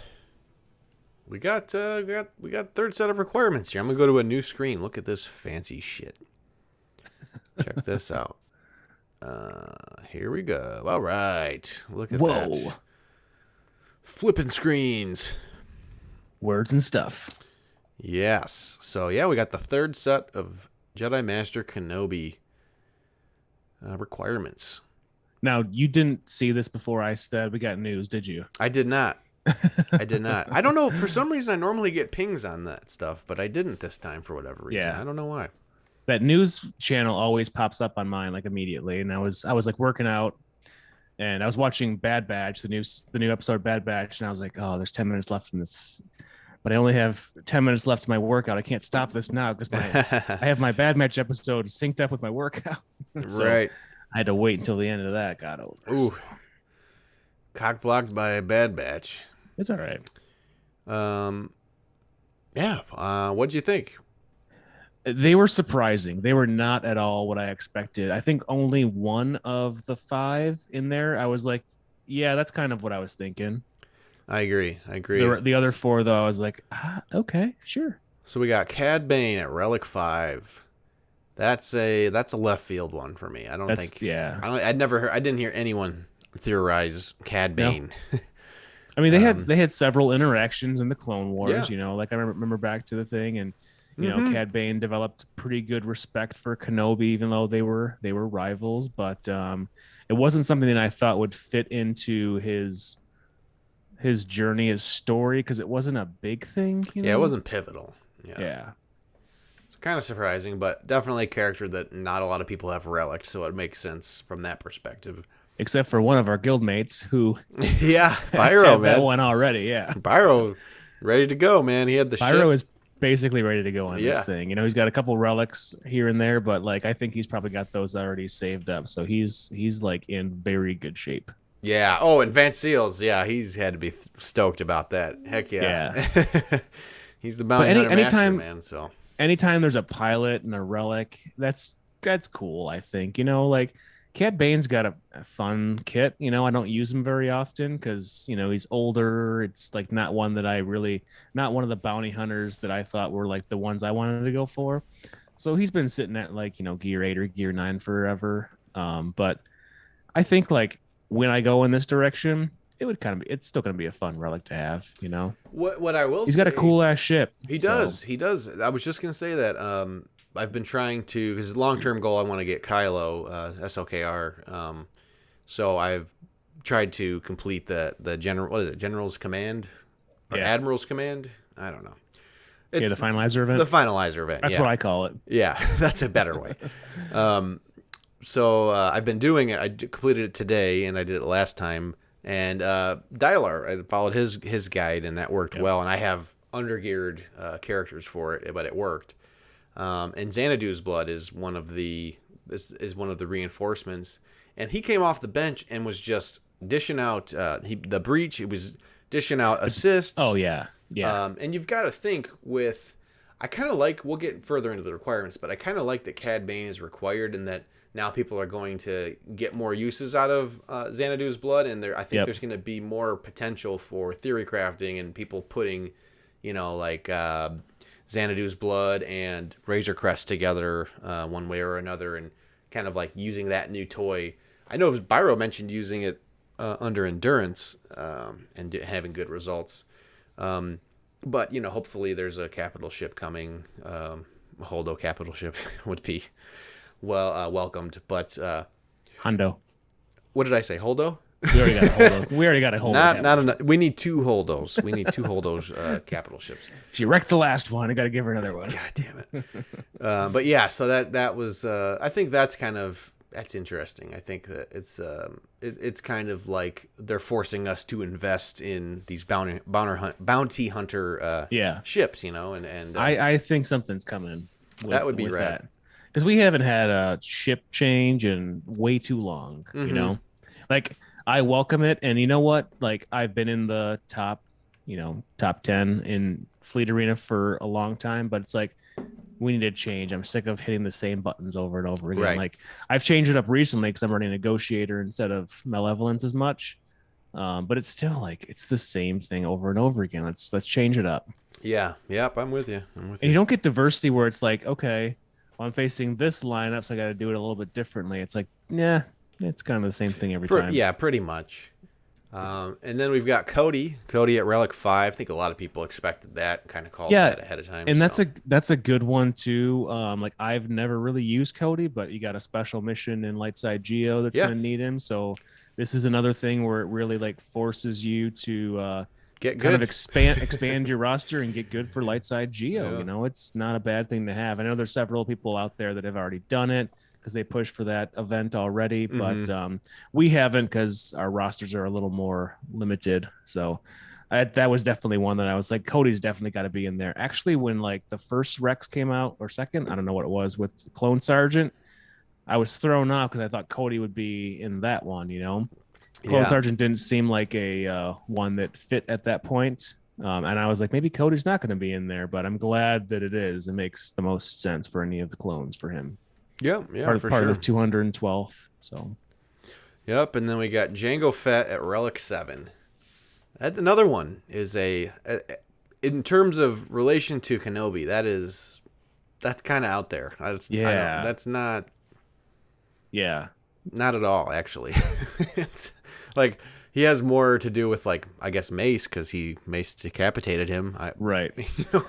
we got third set of requirements here. I'm gonna go to a new screen. Look at this fancy shit. Check this out. Here we go. All right, look at that. Flipping screens. Words and stuff. Yes. So yeah, we got the third set of Jedi Master Kenobi requirements. Now, you didn't see this before I said we got news, did you? I did not. I don't know. For some reason, I normally get pings on that stuff, but I didn't this time for whatever reason. Yeah. I don't know why. That news channel always pops up on mine like immediately, and I was like working out, and I was watching Bad Batch, the new episode of Bad Batch, and I was like, oh, there's 10 minutes left in this, but I only have 10 minutes left in my workout. I can't stop this now because I have my Bad Batch episode synced up with my workout. So right. I had to wait until the end of that got over. Ooh. Cock blocked by a Bad Batch. It's all right. Yeah. What'd you think? They were surprising. They were not at all what I expected. I think only one of the 5 in there, I was like, yeah, that's kind of what I was thinking. I agree. The other 4, though, I was like, okay, sure. So we got Cad Bane at Relic 5. That's a left field one for me. I didn't hear anyone theorize Cad Bane. No. I mean, they had several interactions in the Clone Wars. Yeah. Like I remember back to the thing, and Cad Bane developed pretty good respect for Kenobi, even though they were rivals. But it wasn't something that I thought would fit into his journey, his story, because it wasn't a big thing. Yeah, it wasn't pivotal. Yeah. Kind of surprising, but definitely a character that not a lot of people have relicked, so it makes sense from that perspective. Except for one of our guildmates who Beero, man. That one already, yeah. Beero, ready to go, man. He had the Beero is basically ready to go on this thing. He's got a couple relics here and there, but like I think he's probably got those already saved up, so he's like in very good shape. Yeah. Oh, and Vance Seals, yeah, he's had to be stoked about that. Heck yeah. He's the bounty hunter master, man. So anytime there's a pilot and a relic, that's cool. I think like Cad Bane's got a fun kit. I don't use him very often because he's older. It's like not one that I really, not one of the bounty hunters that I thought were like the ones I wanted to go for. So he's been sitting at like gear 8 or gear 9 forever. But I think like when I go in this direction, it's still gonna be a fun relic to have. What I will He's say, got a cool ass ship. He does. He does. I was just gonna say that. I've been trying to, because long-term goal, I want to get Kylo SLKR. So I've tried to complete the general. What is it? General's Command or Admiral's Command? I don't know. It's the finalizer event. The finalizer event. That's what I call it. Yeah, that's a better way. So I've been doing it. I completed it today, and I did it last time. And Dylar, I followed his guide, and that worked well. And I have undergeared characters for it, but it worked. And Xanadu's blood is one of the reinforcements, and he came off the bench and was just dishing out the breach. It was dishing out assists. Oh yeah. And you've got to think with. I kind of like. We'll get further into the requirements, but I kind of like that Cad Bane is required, and that now people are going to get more uses out of Xanadu's blood, and I think there's going to be more potential for theory crafting and people putting, like. Xanadu's blood and Razor Crest together one way or another, and kind of like using that new toy. I know Beero mentioned using it under endurance and having good results. But hopefully there's a capital ship coming. A Holdo capital ship would be welcomed. But Hondo. What did I say? Holdo? We already got a Holdo. Not enough. We need 2 Holdos. We need 2 Holdos capital ships. She wrecked the last one. I got to give her another one. God damn it. But yeah, so that was. I think that's interesting. I think that it's kind of like they're forcing us to invest in these bounty hunter ships. And I think something's coming. That would be rad. Because we haven't had a ship change in way too long. Like. I welcome it, and you know what? Like I've been in the top 10 in Fleet Arena for a long time, but it's like we need to change. I'm sick of hitting the same buttons over and over again. Right. Like I've changed it up recently because I'm running Negotiator instead of Malevolence as much, but it's still like it's the same thing over and over again. Let's change it up. Yeah, yep, I'm with you. And you don't get diversity where it's like, okay, well, I'm facing this lineup, so I got to do it a little bit differently. It's like, yeah. It's kind of the same thing every time. Yeah, pretty much. And then we've got Cody at Relic 5. I think a lot of people expected that, kind of called that ahead of time. And that's a good one too. Like I've never really used Cody, but you got a special mission in Lightside Geo that's going to need him. So this is another thing where it really like forces you to get good, kind of expand your roster and get good for Lightside Geo. Yeah. It's not a bad thing to have. I know there's several people out there that have already done it because they pushed for that event already, but we haven't because our rosters are a little more limited. So that was definitely one that I was like, Cody's definitely got to be in there. Actually, when like the first Rex came out, or second, I don't know what it was, with Clone Sergeant, I was thrown off because I thought Cody would be in that one. Clone Sergeant didn't seem like a one that fit at that point. And I was like, maybe Cody's not going to be in there, but I'm glad that it is. It makes the most sense for any of the clones for him. Yeah, part sure. of 212. So, yep, and then we got Jango Fett at Relic 7. That's another one is in terms of relation to Kenobi. That's kind of out there. That's not. Yeah, not at all. Actually, it's like he has more to do with like I guess Mace because Mace decapitated him. Right.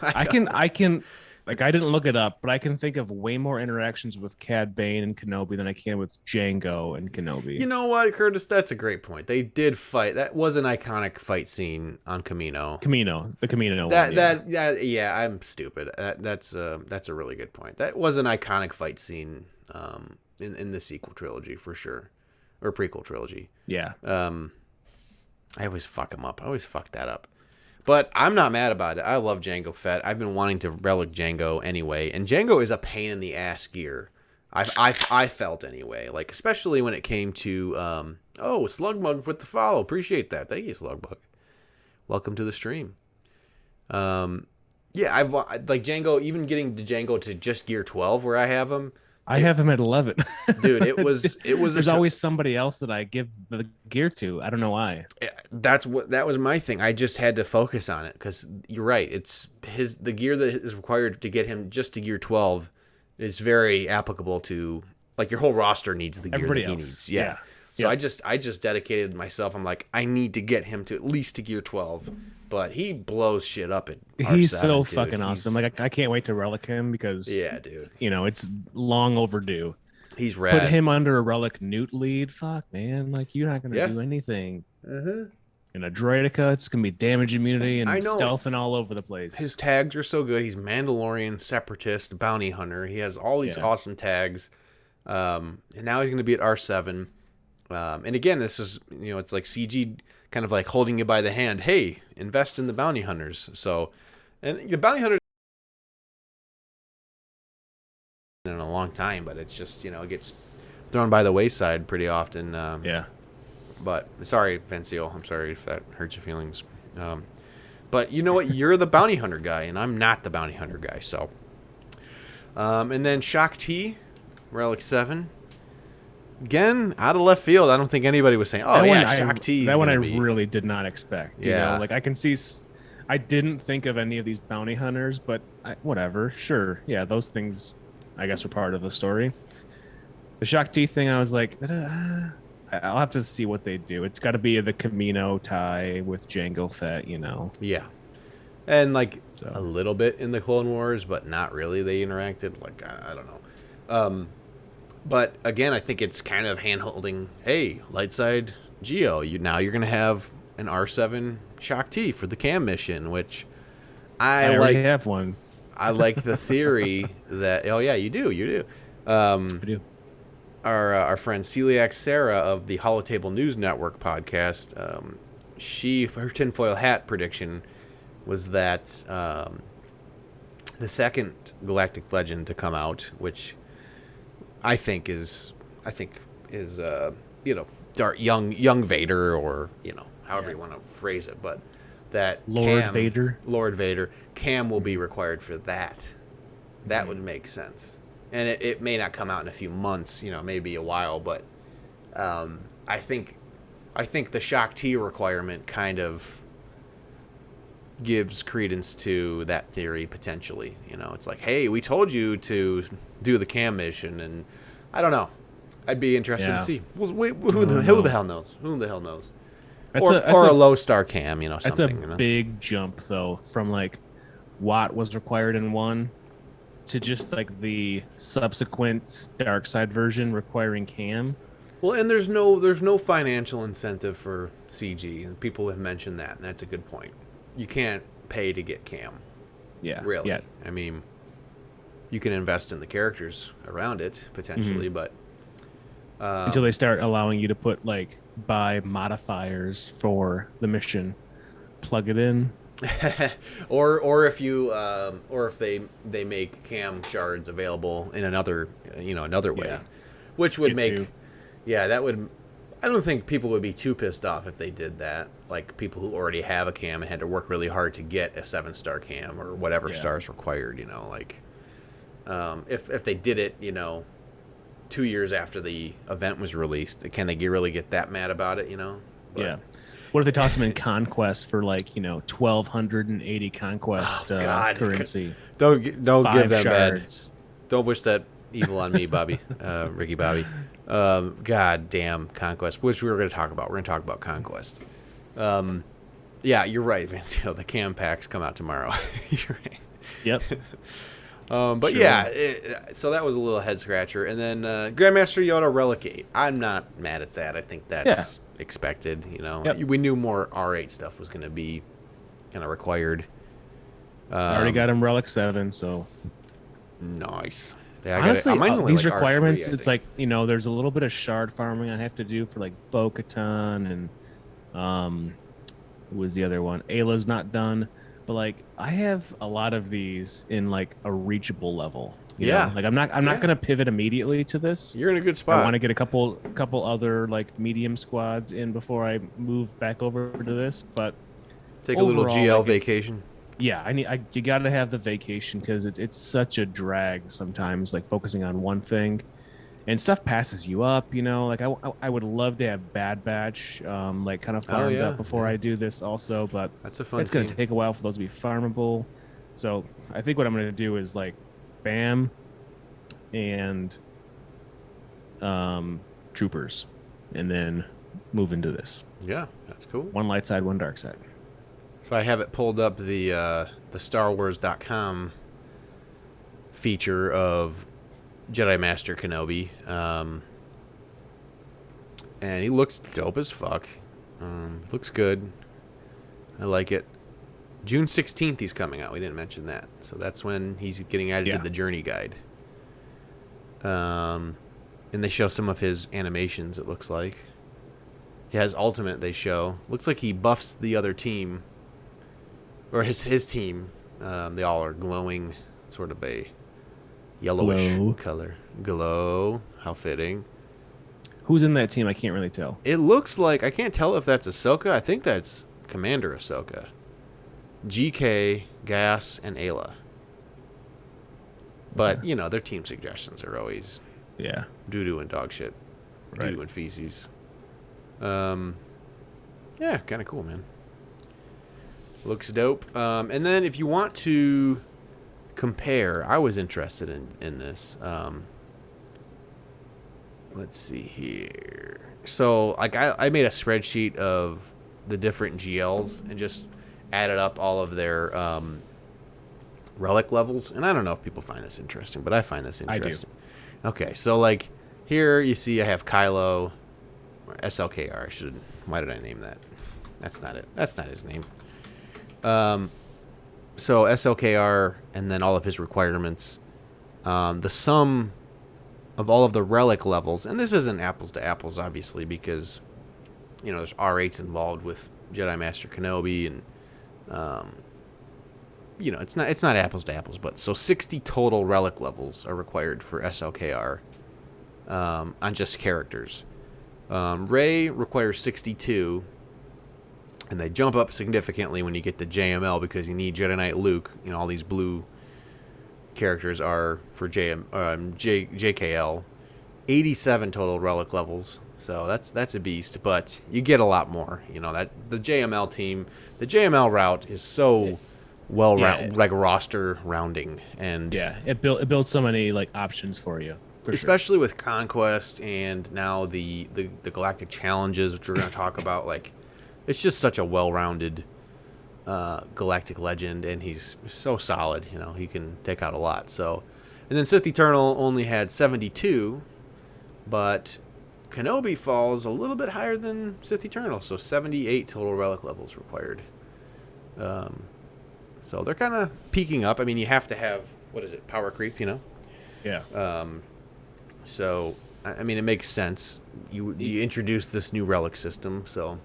I can. Like, I didn't look it up, but I can think of way more interactions with Cad Bane and Kenobi than I can with Jango and Kenobi. You know what, Curtis? That's a great point. They did fight. That was an iconic fight scene on Camino. The Camino one. Yeah, I'm stupid. That's a really good point. That was an iconic fight scene in the sequel trilogy for sure. Or prequel trilogy. Yeah. I always fuck them up. I always fuck that up. But I'm not mad about it. I love Jango Fett. I've been wanting to relic Jango anyway. And Jango is a pain in the ass gear. I felt anyway. Like, especially when it came to, Slugmug with the follow. Appreciate that. Thank you, Slugmug. Welcome to the stream. Yeah, I've like Django, even getting to Django to just gear 12 where I have him. I have him at 11. Dude, it was There's always somebody else that I give the gear to. I don't know why. that was my thing. I just had to focus on it because you're right. It's the gear that is required to get him just to gear 12 is very applicable to like your whole roster needs the gear Everybody that he else. needs. Yeah. So I just dedicated myself. I'm like, I need to get him to at least to gear 12, but he blows shit up at R7, He's so dude. fucking awesome. Like I can't wait to relic him because Dude. it's long overdue. He's rad. Put him under a relic newt lead. Fuck, man. Like you're not gonna do anything. Mm-hmm. In a droidica, it's gonna be damage immunity and stealthing all over the place. His tags are so good. He's Mandalorian, Separatist, Bounty Hunter. He has all these awesome tags. And now he's gonna be at R7. And again, this is it's like CG kind of like holding you by the hand. Hey, invest in the Bounty Hunters. So, and the Bounty Hunters in a long time, but it's just it gets thrown by the wayside pretty often. But sorry, Vencio. I'm sorry if that hurts your feelings. But you know what? You're the Bounty Hunter guy, and I'm not the Bounty Hunter guy. So, and then Shock T, Relic 7. Again, out of left field. I don't think anybody was saying, "Oh yeah, Shock T." That one I really did not expect. Yeah, like I can see. I didn't think of any of these bounty hunters, but whatever. Sure, yeah, those things, I guess, are part of the story. The Shock T thing, I was like, I'll have to see what they do. It's got to be the Camino tie with Jango Fett, Yeah, and like a little bit in the Clone Wars, but not really. They interacted. Like I don't know. But again, I think it's kind of hand-holding. Hey, light side Geo, you're going to have an R7 Shock T for the cam mission, which I already have one. I like the theory that you do. I do. Our friend Celiac Sarah of the Holotable News Network podcast, her tinfoil hat prediction was that the second Galactic Legend to come out, which I think is dark young Vader, or however you want to phrase it, but that Lord Vader Cam will be required for that. That would make sense, and it may not come out in a few months, maybe a while, but I think the Shock T requirement kind of gives credence to that theory potentially. It's like, hey, we told you to do the cam mission, and I don't know. I'd be interested to see. Who the hell knows? Who the hell knows? Or a low star cam, something. That's a big jump though, from like what was required in 1 to just like the subsequent dark side version requiring cam. Well, and there's no financial incentive for CG, and people have mentioned that, and that's a good point. You can't pay to get cam. Yeah. Really. Yeah. I mean, you can invest in the characters around it potentially, but until they start allowing you to put buy modifiers for the mission, plug it in. or if they make cam shards available in another way, which would that would. I don't think people would be too pissed off if they did that. Like people who already have a cam and had to work really hard to get a 7-star cam or whatever stars required. If they did it, 2 years after the event was released, can they really get that mad about it? But, yeah. What if they toss them in conquest for 1,280 conquest currency? Don't give them shards. bad. Don't wish that evil on me, Bobby, Ricky Bobby. God damn Conquest, which we were going to talk about. We're going to talk about Conquest. Yeah, you're right, Vancio. The cam packs come out tomorrow. You're right. Yep. But sure. So that was a little head scratcher. And then Grandmaster Yoda Relic 8. I'm not mad at that. I think that's expected. Yep. We knew more R8 stuff was going to be kind of required. I already got him Relic 7, so nice. Yeah, honestly, these requirements, R3, it's like, there's a little bit of shard farming I have to do for Bo-Katan and who was the other one? Ayla's not done, but I have a lot of these in a reachable level. You know? I'm not gonna pivot immediately to this. You're in a good spot. I want to get a couple other medium squads in before I move back over to this, but take overall, a little GL vacation. yeah, you got to have the vacation because it's such a drag sometimes, like focusing on one thing and stuff passes you up, like I would love to have Bad Batch, like kind of Oh farmed up yeah, before yeah. I do this also, but That's a fun it's going team. to take a while for those to be farmable. So I think what I'm going to do is like Bam and Troopers, and then move into this. Yeah, that's cool. One light side, one dark side. So I have it pulled up the StarWars.com feature of Jedi Master Kenobi, and he looks dope as fuck. Looks good. I like it. June 16th he's coming out. We didn't mention that. So that's when he's getting added to the Journey Guide. And they show some of his animations, it looks like. He has Ultimate, they show. Looks like he buffs the other team. Or his team. They all are glowing, sort of a yellowish color. Glow. How fitting. Who's in that team? I can't really tell. It looks like, I can't tell if that's Ahsoka. I think that's Commander Ahsoka. GK, Gas, and Ayla. But, their team suggestions are always doo-doo and dog shit. Right. Doo-doo and feces. Yeah, kind of cool, man. Looks dope. And then if you want to compare, I was interested in this. Let's see here. So, like, I made a spreadsheet of the different GLs and just added up all of their relic levels. And I don't know if people find this interesting, but I find this interesting. I do. Okay, so, like, here you see I have Kylo, or SLKR. Why did I name that? That's not it. That's not his name. So SLKR and then all of his requirements. The sum of all of the relic levels, and this isn't apples to apples, obviously, because there's R8s involved with Jedi Master Kenobi, and it's not apples to apples, but so 60 total relic levels are required for SLKR on just characters. Rey requires 62. And they jump up significantly when you get to JML because you need Jedi Knight Luke. All these blue characters are for JKL. 87 total relic levels. So that's a beast, but you get a lot more. That the JML team, the JML route is so like roster rounding, and it builds so many like options for you. Especially with Conquest and now the Galactic Challenges, which we're going to talk about, like. It's just such a well-rounded galactic legend, and he's so solid. He can take out a lot. So, and then Sith Eternal only had 72, but Kenobi falls a little bit higher than Sith Eternal, so 78 total relic levels required. So they're kind of peaking up. I mean, you have to have power creep, Yeah. So I mean, it makes sense. You introduce this new relic system, so.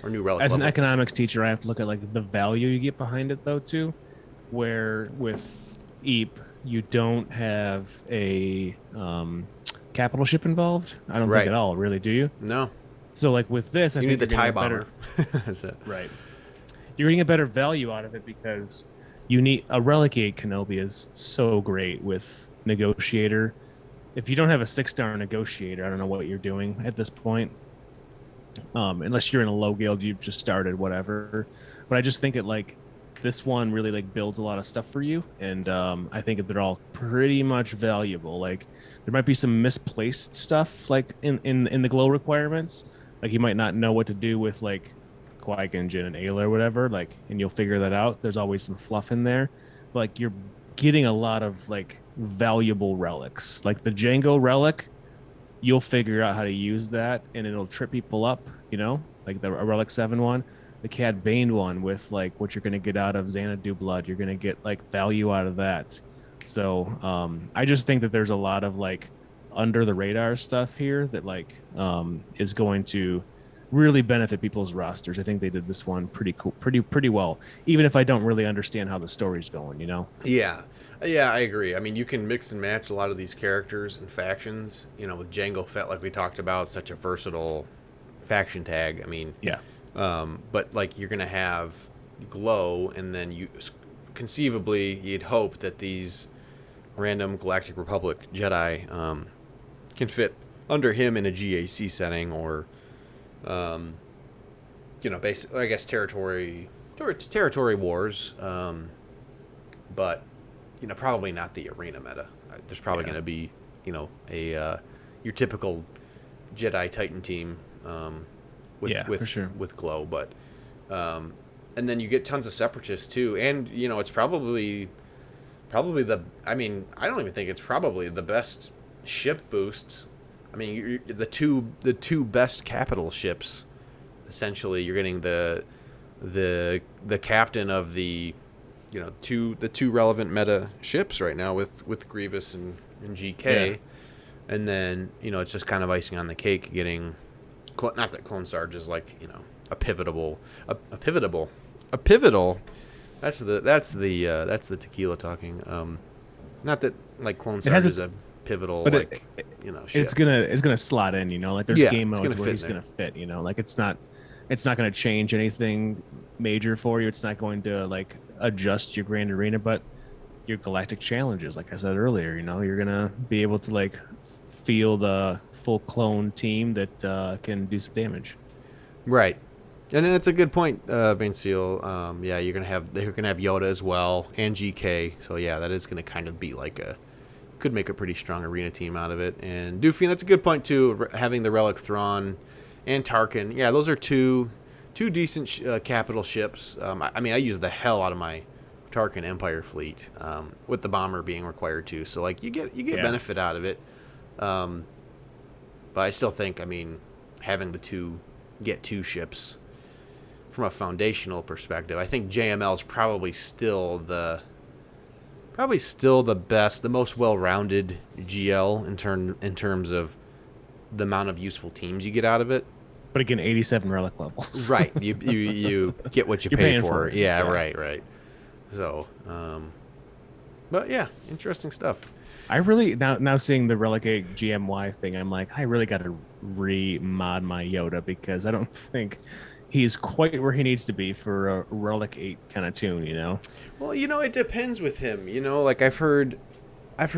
Or new relic As level. an economics teacher, I have to look at like the value you get behind it though too, where with EAP you don't have a capital ship involved. I don't think at all, really, do you? No. So like with this, I think need the TIE bomber. That's it. Right. You're getting a better value out of it because you need a Relicate Kenobi is so great with Negotiator. If you don't have a 6-star Negotiator, I don't know what you're doing at this point. Unless you're in a low guild, you've just started, whatever. But I just think it like this one really like builds a lot of stuff for you, and I think they're all pretty much valuable. Like there might be some misplaced stuff like in the glow requirements. Like you might not know what to do with like Qui-Gon Jinn and Ayla or whatever. Like, and you'll figure that out. There's always some fluff in there. But, like you're getting a lot of like valuable relics, like the Django relic. You'll figure out how to use that, and it'll trip people up, like the Relic 7 one, the Cad Bane one with like what you're going to get out of Xanadu Blood. You're going to get like value out of that. So I just think that there's a lot of like under the radar stuff here that like is going to really benefit people's rosters. I think they did this one pretty cool, pretty well, even if I don't really understand how the story's going, Yeah, I agree. I mean, you can mix and match a lot of these characters and factions. With Jango Fett, like we talked about, such a versatile faction tag. I mean, yeah. But like you're gonna have glow, and then conceivably you'd hope that these random Galactic Republic Jedi can fit under him in a GAC setting, or basically, I guess territory wars, but probably not the arena meta. There's probably going to be your typical Jedi Titan team for sure. with glow, but and then you get tons of separatists too, and it's probably the, I don't even think it's probably the best ship boosts. The two best capital ships, essentially. You're getting the captain of the two relevant meta ships right now with Grievous and GK. Yeah. And then it's just kind of icing on the cake getting, not that Clone Sarge is like a pivotal. That's the tequila talking. Not that like Clone Sarge is a pivotal, but ship. It's gonna slot in. Like there's game modes where he's gonna fit. Like it's not gonna change anything major for you. It's not going to like adjust your Grand Arena, but your Galactic challenges, like I said earlier, you're gonna be able to like field a full clone team that can do some damage. Right. And that's a good point, Vanciel. They're gonna have Yoda as well and GK. So yeah, that is gonna kind of be like could make a pretty strong arena team out of it. And Doofy, that's a good point too. Having the Relic Thrawn and Tarkin, yeah, those are two decent capital ships. I use the hell out of my Tarkin Empire fleet, with the bomber being required too. So like you get benefit out of it. But I still think, having the two ships from a foundational perspective, I think JML is probably still the best, the most well-rounded GL in terms of the amount of useful teams you get out of it. But again, 87 relic levels. Right. You get what you pay for. Yeah, right. So, but yeah, interesting stuff. I really now seeing the Relic 8 GMY thing, I'm like, I really got to re-mod my Yoda because I don't think he's quite where he needs to be for a Relic 8 kind of tune, Well, it depends with him. Like I've heard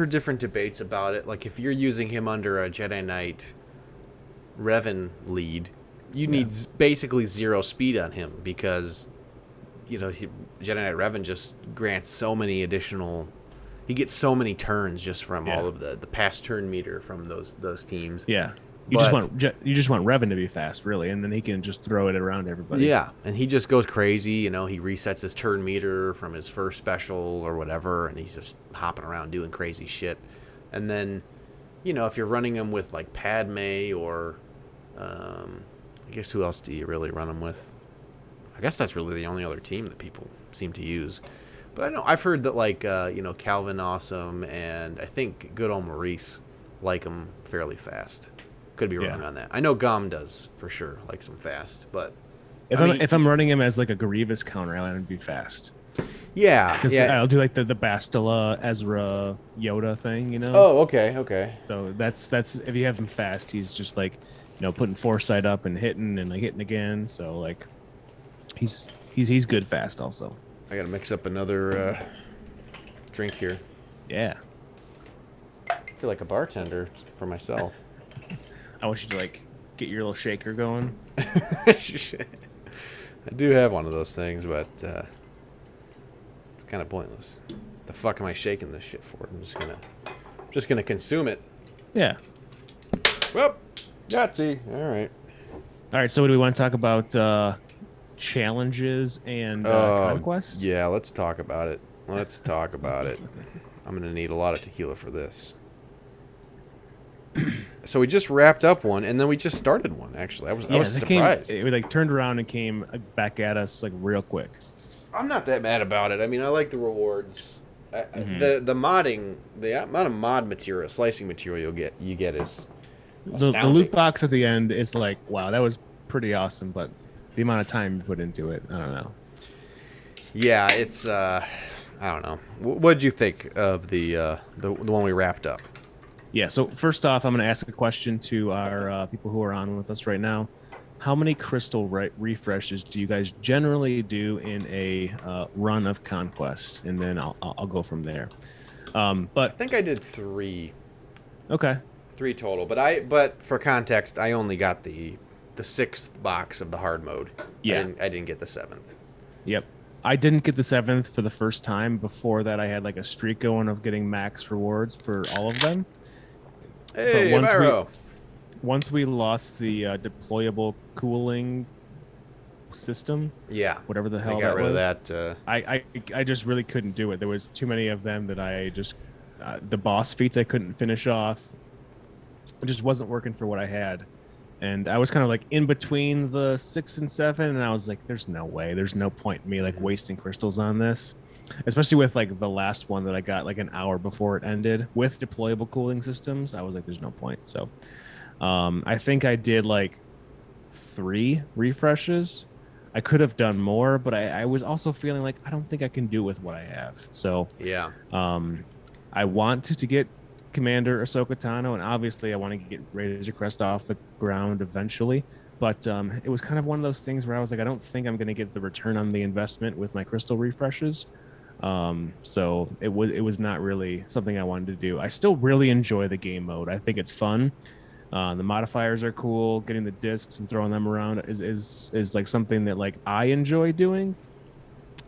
different debates about it. Like if you're using him under a Jedi Knight Revan lead, you need basically 0 speed on him because Jedi Knight Revan just grants so many additional. He gets so many turns just from all of the past turn meter from those teams. Yeah, you just want Revan to be fast, really, and then he can just throw it around everybody. Yeah, and he just goes crazy. He resets his turn meter from his first special or whatever, and he's just hopping around doing crazy shit. And then, if you're running him with like Padme or, I guess who else do you really run him with? I guess that's really the only other team that people seem to use. But I know I've heard that like Calvin Awesome and I think good old Maurice like him fairly fast. Could be wrong on that. I know Gom does for sure, likes him fast. But if I'm running him as like a Grievous counter, I would be fast. Yeah, because I'll do like the Bastila Ezra Yoda thing, Oh, okay. So that's if you have him fast, he's just like putting foresight up and hitting and like hitting again. So like he's good fast also. I gotta mix up another drink here. Yeah. I feel like a bartender for myself. I want you to like get your little shaker going. I do have one of those things, but it's kind of pointless. The fuck am I shaking this shit for? I'm just gonna consume it. Yeah. Well, Yahtzee. All right. So what do we want to talk about? Challenges and conquest? Yeah, let's talk about it. I'm gonna need a lot of tequila for this. So we just wrapped up one, and then we just started one. Actually, I was surprised. It like turned around and came back at us like real quick. I'm not that mad about it. I like the rewards. The modding, the amount of mod material, slicing material you get is astounding. The loot box at the end is like, wow, that was pretty awesome, but the amount of time you put into it, I don't know. Yeah, it's I don't know. What did you think of the one we wrapped up? Yeah, so first off, I'm going to ask a question to our people who are on with us right now. how many crystal refreshes do you guys generally do in a run of Conquest? And then I'll go from there. I But think I did three. okay, 3 total, but for context, I only got the 6th box of the hard mode. yeah, I didn't get the 7th. yep. I didn't get the 7th for the first time. Before that, I had like a streak going of getting max rewards for all of them. But Hey, Byro. once we lost the deployable cooling system, Yeah, whatever the they hell got that rid was, of that. I just really couldn't do it. There was too many of them that I just the boss feats I couldn't finish off. It just wasn't working for what I had. And I was kind of like in between the 6 and 7, and I was like, there's no way, there's no point in me like wasting crystals on this, especially with like the last one that I got like an hour before it ended with deployable cooling systems. I was like, there's no point. So I think I did like 3 refreshes. I could have done more, but I was also feeling like I don't think I can do with what I have. So Yeah. I want to get Commander Ahsoka Tano, and obviously I want to get Razor Crest off the ground eventually. But it was kind of one of those things where I was like, I don't think I'm going to get the return on the investment with my crystal refreshes. So it was not really something I wanted to do. I still really enjoy the game mode. I think it's fun. The modifiers are cool. Getting the discs and throwing them around is like something that like I enjoy doing.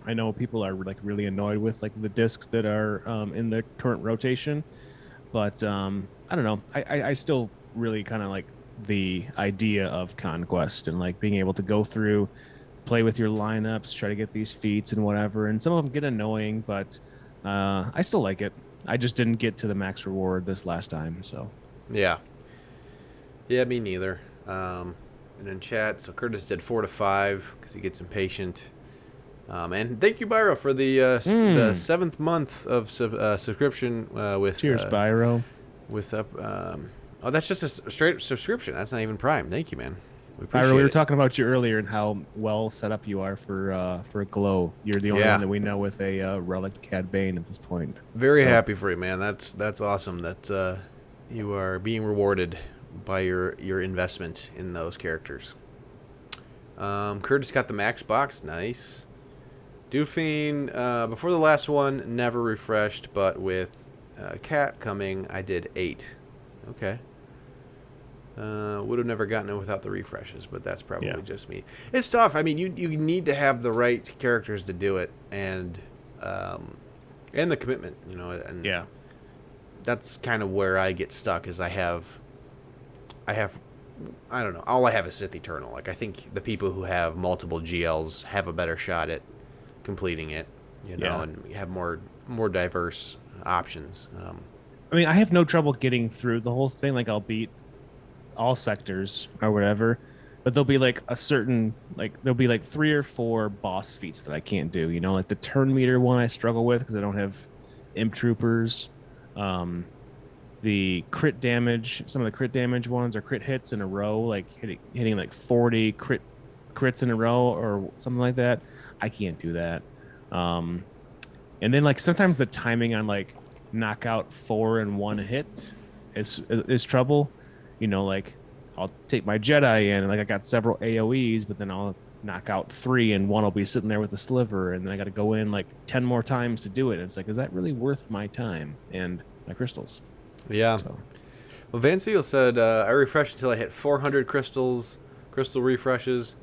I know people are like really annoyed with like the discs that are in the current rotation, but I don't know. I still really kind of like the idea of Conquest and like being able to go through, play with your lineups, try to get these feats and whatever. And some of them get annoying, but I still like it. I just didn't get to the max reward this last time, so. Yeah. Yeah, me neither. And in chat, so Curtis did 4 to 5 because he gets impatient. And thank you, Byro, for the 7th month of subscription with. Cheers, Byro. With oh, that's just a straight subscription. That's not even Prime. Thank you, man. We appreciate Byro, we were it. talking about you earlier and how well set up you are for a glow. You're the only one that we know with a relic Cad Bane at this point. Very happy for you, man. That's awesome that you are being rewarded by your investment in those characters. Curtis got the max box. Nice. Doofine, before the last one, never refreshed, but with Cat coming, I did 8. Okay. Would have never gotten it without the refreshes, but that's probably just me. It's tough. I mean, you need to have the right characters to do it, and the commitment, you know. And that's kind of where I get stuck. Is I don't know. All I have is Sith Eternal. Like, I think the people who have multiple GLs have a better shot at completing it, you know, and have more diverse options. I mean, I have no trouble getting through the whole thing. Like, I'll beat all sectors or whatever, but there'll be like there'll be like 3 or 4 boss feats that I can't do. You know, like the turn meter one I struggle with because I don't have imp troopers. The crit damage, some of the crit damage ones are crit hits in a row, like hitting like 40 crits in a row or something like that. I can't do that. And then like sometimes the timing on like knockout 4 in 1 hit is trouble. You know, like I'll take my Jedi in and like I got several AoEs, but then I'll knock out 3 and 1 will be sitting there with a sliver, and then I got to go in like 10 more times to do it. And it's like, is that really worth my time and my crystals? Yeah. So. Well, Van Seal said, I refreshed until I hit 400 crystal refreshes,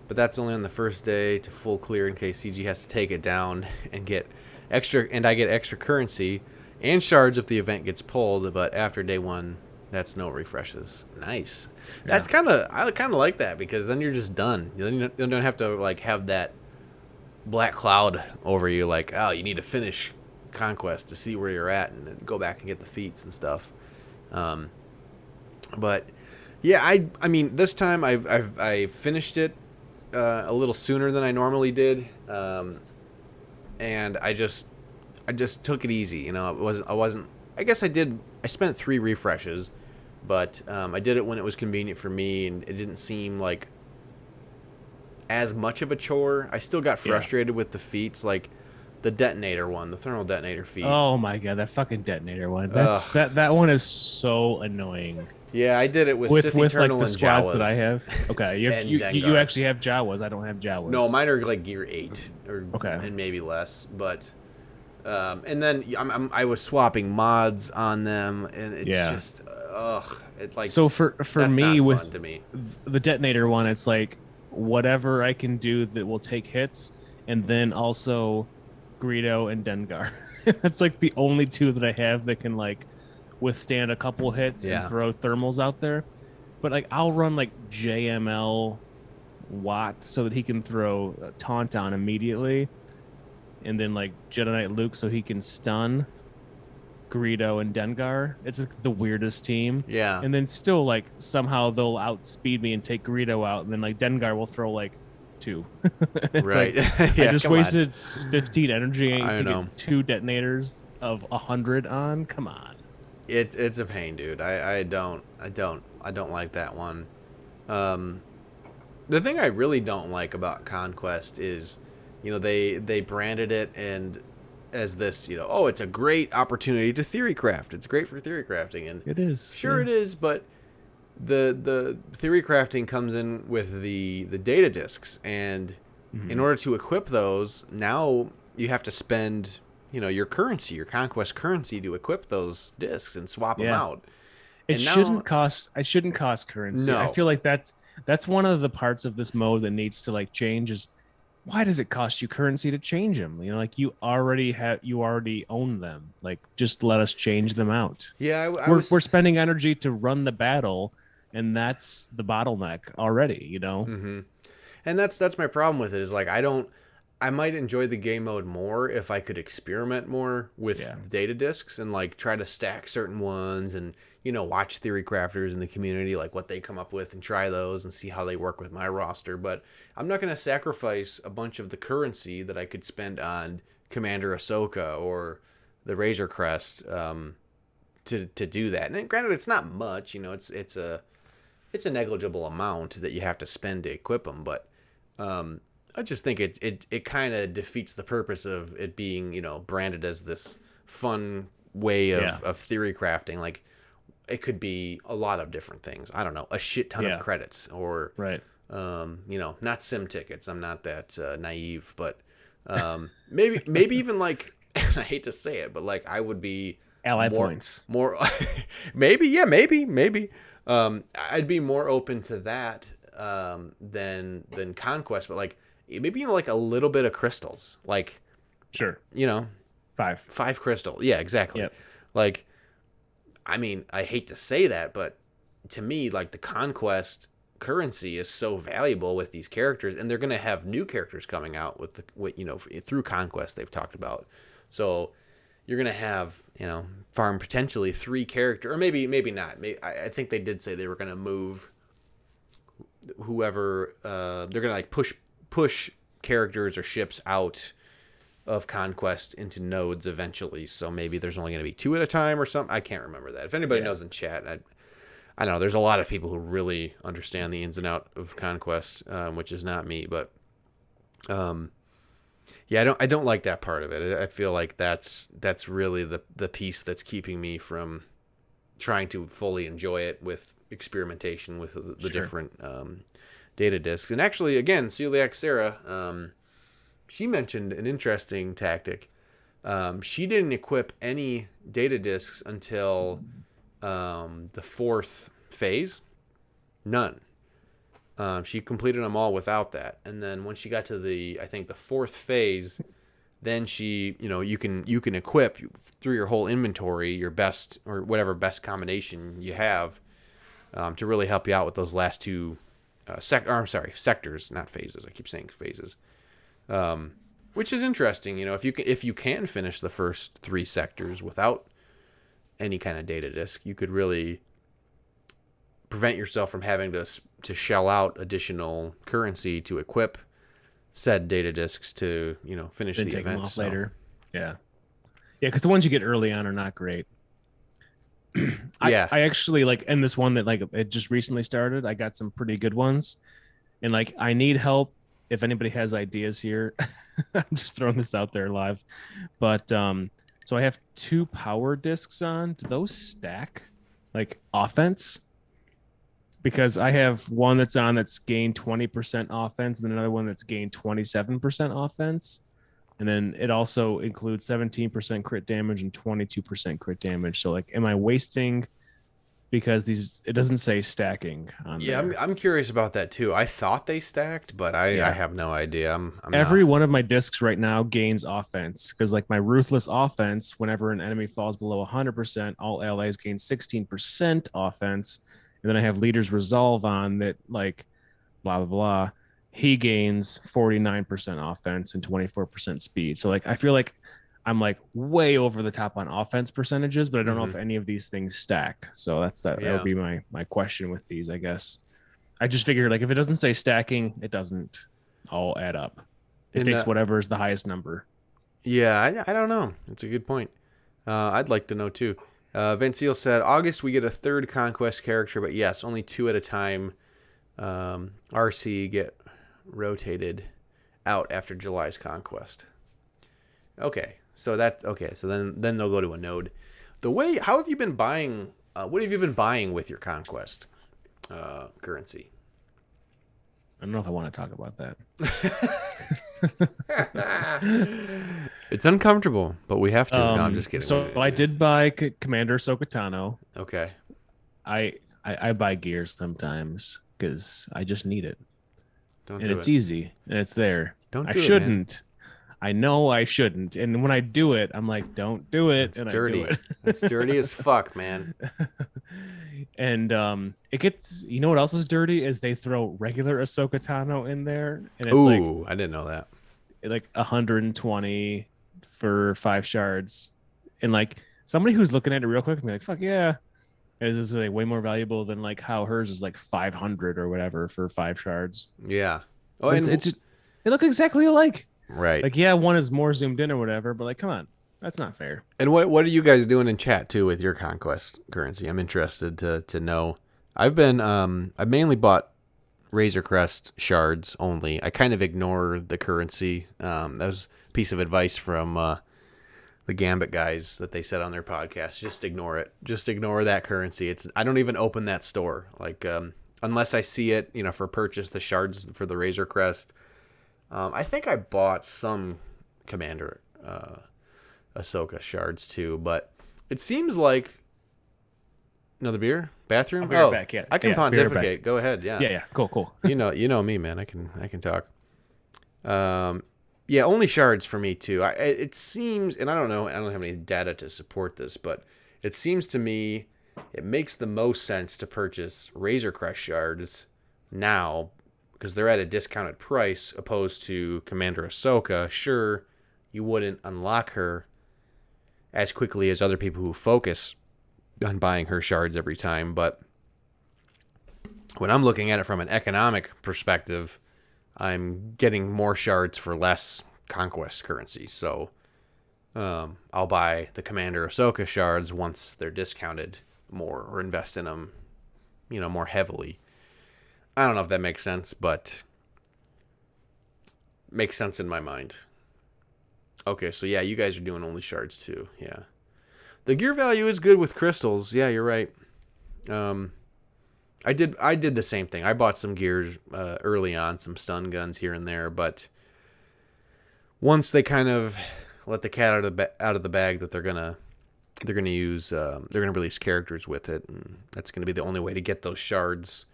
but that's only on the first day to full clear in case CG has to take it down and get extra, and I get extra currency and shards if the event gets pulled, but after day 1, that's no refreshes. Nice. Yeah. I kind of like that, because then you're just done. You don't have to like have that black cloud over you, like, oh, you need to finish Conquest to see where you're at and then go back and get the feats and stuff. But yeah, I mean this time I finished it a little sooner than I normally did, and I just took it easy. You know, I wasn't. I guess I spent 3 refreshes, but I did it when it was convenient for me, and it didn't seem like as much of a chore. I still got frustrated with the feats, like The detonator one, the thermal detonator feat. Oh my god, that fucking detonator one. Ugh. That one is so annoying. Yeah, I did it with Sith With like Eternal the and squads Jawas. that I have. Okay, And you Dengar. actually have Jawas. I don't have Jawas. No, mine are like gear 8 or Okay. and maybe less, but and then I was swapping mods on them, and it's just it's like so for that's me not with fun to me. the detonator one, it's like whatever I can do that will take hits, and then also Greedo and Dengar. That's like the only two that I have that can like withstand a couple hits and throw thermals out there. But like I'll run like JML Watt so that he can throw a taunt on immediately, and then like Jedi Knight Luke so he can stun Greedo and Dengar. It's like the weirdest team. Yeah. And then still like somehow they'll outspeed me and take Greedo out, and then like Dengar will throw like 2. Right. Like, Yeah, I just come on. wasted 15 energy I to know. get 2 detonators of 100 on. Come on. It's a pain, dude. I don't like that one. The thing I really don't like about Conquest is, they branded it and as this, oh, it's a great opportunity to theory craft. It's great for theory crafting, and It is. sure yeah. it is, but the theory crafting comes in with the data discs, and in order to equip those, now you have to spend your currency, your conquest currency, to equip those discs and swap them out. It And shouldn't cost currency. No. I feel like that's one of the parts of this mode that needs to like change. Is why does it cost you currency to change them? Like you already own them. Like just let us change them out. Yeah, We're spending energy to run the battle, and that's the bottleneck already. Mm-hmm. And that's my problem with it, is like I might enjoy the game mode more if I could experiment more with data discs and like try to stack certain ones and watch theory crafters in the community, like what they come up with, and try those and see how they work with my roster. But I'm not going to sacrifice a bunch of the currency that I could spend on Commander Ahsoka or the Razor Crest to do that. And granted, it's not much, it's a negligible amount that you have to spend to equip them, but I just think it kind of defeats the purpose of it being, branded as this fun way of theory crafting. Like, it could be a lot of different things. I don't know, a shit ton of credits, or not sim tickets. I'm not that naive, but maybe even like, I hate to say it, but like I would be ally points more maybe I'd be more open to that than Conquest, but like maybe like a little bit of crystals, like sure 5 crystal. Yeah, exactly. Yep. Like, I mean, I hate to say that, but to me, like, the Conquest currency is so valuable with these characters, and they're going to have new characters coming out with through Conquest they've talked about. So you're going to have, farm potentially 3 characters, or maybe not. I think they did say they were going to move whoever, they're going to like push characters or ships out of Conquest into nodes eventually, so maybe there's only going to be 2 at a time or something. I can't remember that. If anybody knows in chat, I know there's a lot of people who really understand the ins and out of Conquest, which is not me, but I don't like that part of it. I feel like that's really the piece that's keeping me from trying to fully enjoy it with experimentation with the different data discs. And actually, again, Celiac Sarah, she mentioned an interesting tactic. She didn't equip any data discs until the 4th phase. None. She completed them all without that. And then when she got to the 4th phase, then she, you can equip through your whole inventory your best, or whatever best combination you have, to really help you out with those last 2 sectors, not phases. I keep saying phases. Which is interesting, if you can finish the first 3 sectors without any kind of data disk, you could really prevent yourself from having to shell out additional currency to equip said data disks to finish then the take event them off later. Yeah, because the ones you get early on are not great. I actually like, in this one that like it just recently started, I got some pretty good ones, and like I need help if anybody has ideas here, I'm just throwing this out there live. But so I have 2 power discs on. Do those stack like offense? Because I have one that's on that's gained 20% offense, and then another one that's gained 27% offense. And then it also includes 17% crit damage and 22% crit damage. So, like, am I wasting? Because it doesn't say stacking on there. I'm curious about that too. I thought they stacked, but I Yeah. have no idea. I'm Every not. one of my discs right now gains offense because, like, my ruthless offense, whenever an enemy falls below 100%, all allies gain 16% offense. And then I have leader's resolve on that, like, blah blah blah. He gains 49% offense and 24% speed. So, like, I feel like I'm like way over the top on offense percentages, but I don't know if any of these things stack. So that would be my question with these, I guess. I just figured, like, if it doesn't say stacking, it doesn't all add up. It takes whatever is the highest number. Yeah, I don't know. It's a good point. I'd like to know too. Venciel said, August we get a 3rd conquest character, but yes, only 2 at a time. RC get rotated out after July's conquest. Okay, so then they'll go to a node. How have you been buying? What have you been buying with your conquest currency? I don't know if I want to talk about that. It's uncomfortable, but we have to. No, I'm just kidding. So I did buy Commander Ahsoka Tano. Okay. I buy gear sometimes because I just need it. It's easy and it's there. I shouldn't. I know I shouldn't. And when I do it, I'm like, don't do it. It's dirty. I do it. It's dirty as fuck, man. And it gets, you know what else is dirty is they throw regular Ahsoka Tano in there. And it's I didn't know that. Like 120 for 5 shards. And like somebody who's looking at it real quick and be like, fuck yeah. Is this like way more valuable than like how hers is like 500 or whatever for 5 shards? Yeah. Oh, it look exactly alike. Right. Like, yeah, one is more zoomed in or whatever, but like, come on, that's not fair. And what are you guys doing in chat too with your conquest currency? I'm interested to know. I've mainly bought Razor Crest shards only. I kind of ignore the currency. That was a piece of advice from the Gambit guys that they said on their podcast. Just ignore it. Just ignore that currency. I don't even open that store. Like, unless I see it, for purchase, the shards for the Razor Crest. I think I bought some Commander Ahsoka shards too, but it seems like another beer bathroom. Back. Yeah, I can pontificate. Go ahead. Yeah. Yeah. Cool. You know me, man. I can talk. Yeah, only shards for me too. It seems, and I don't know. I don't have any data to support this, but it seems to me it makes the most sense to purchase Razor Crest shards now, because they're at a discounted price, opposed to Commander Ahsoka. Sure, you wouldn't unlock her as quickly as other people who focus on buying her shards every time, but when I'm looking at it from an economic perspective, I'm getting more shards for less conquest currency. So I'll buy the Commander Ahsoka shards once they're discounted more, or invest in them, more heavily. I don't know if that makes sense, but makes sense in my mind. Okay, so yeah, you guys are doing only shards too. Yeah. The gear value is good with crystals. Yeah, you're right. I did the same thing. I bought some gears early on, some stun guns here and there, but once they kind of let the cat out of the bag that they're gonna use, they're gonna release characters with it, and that's gonna be the only way to get those shards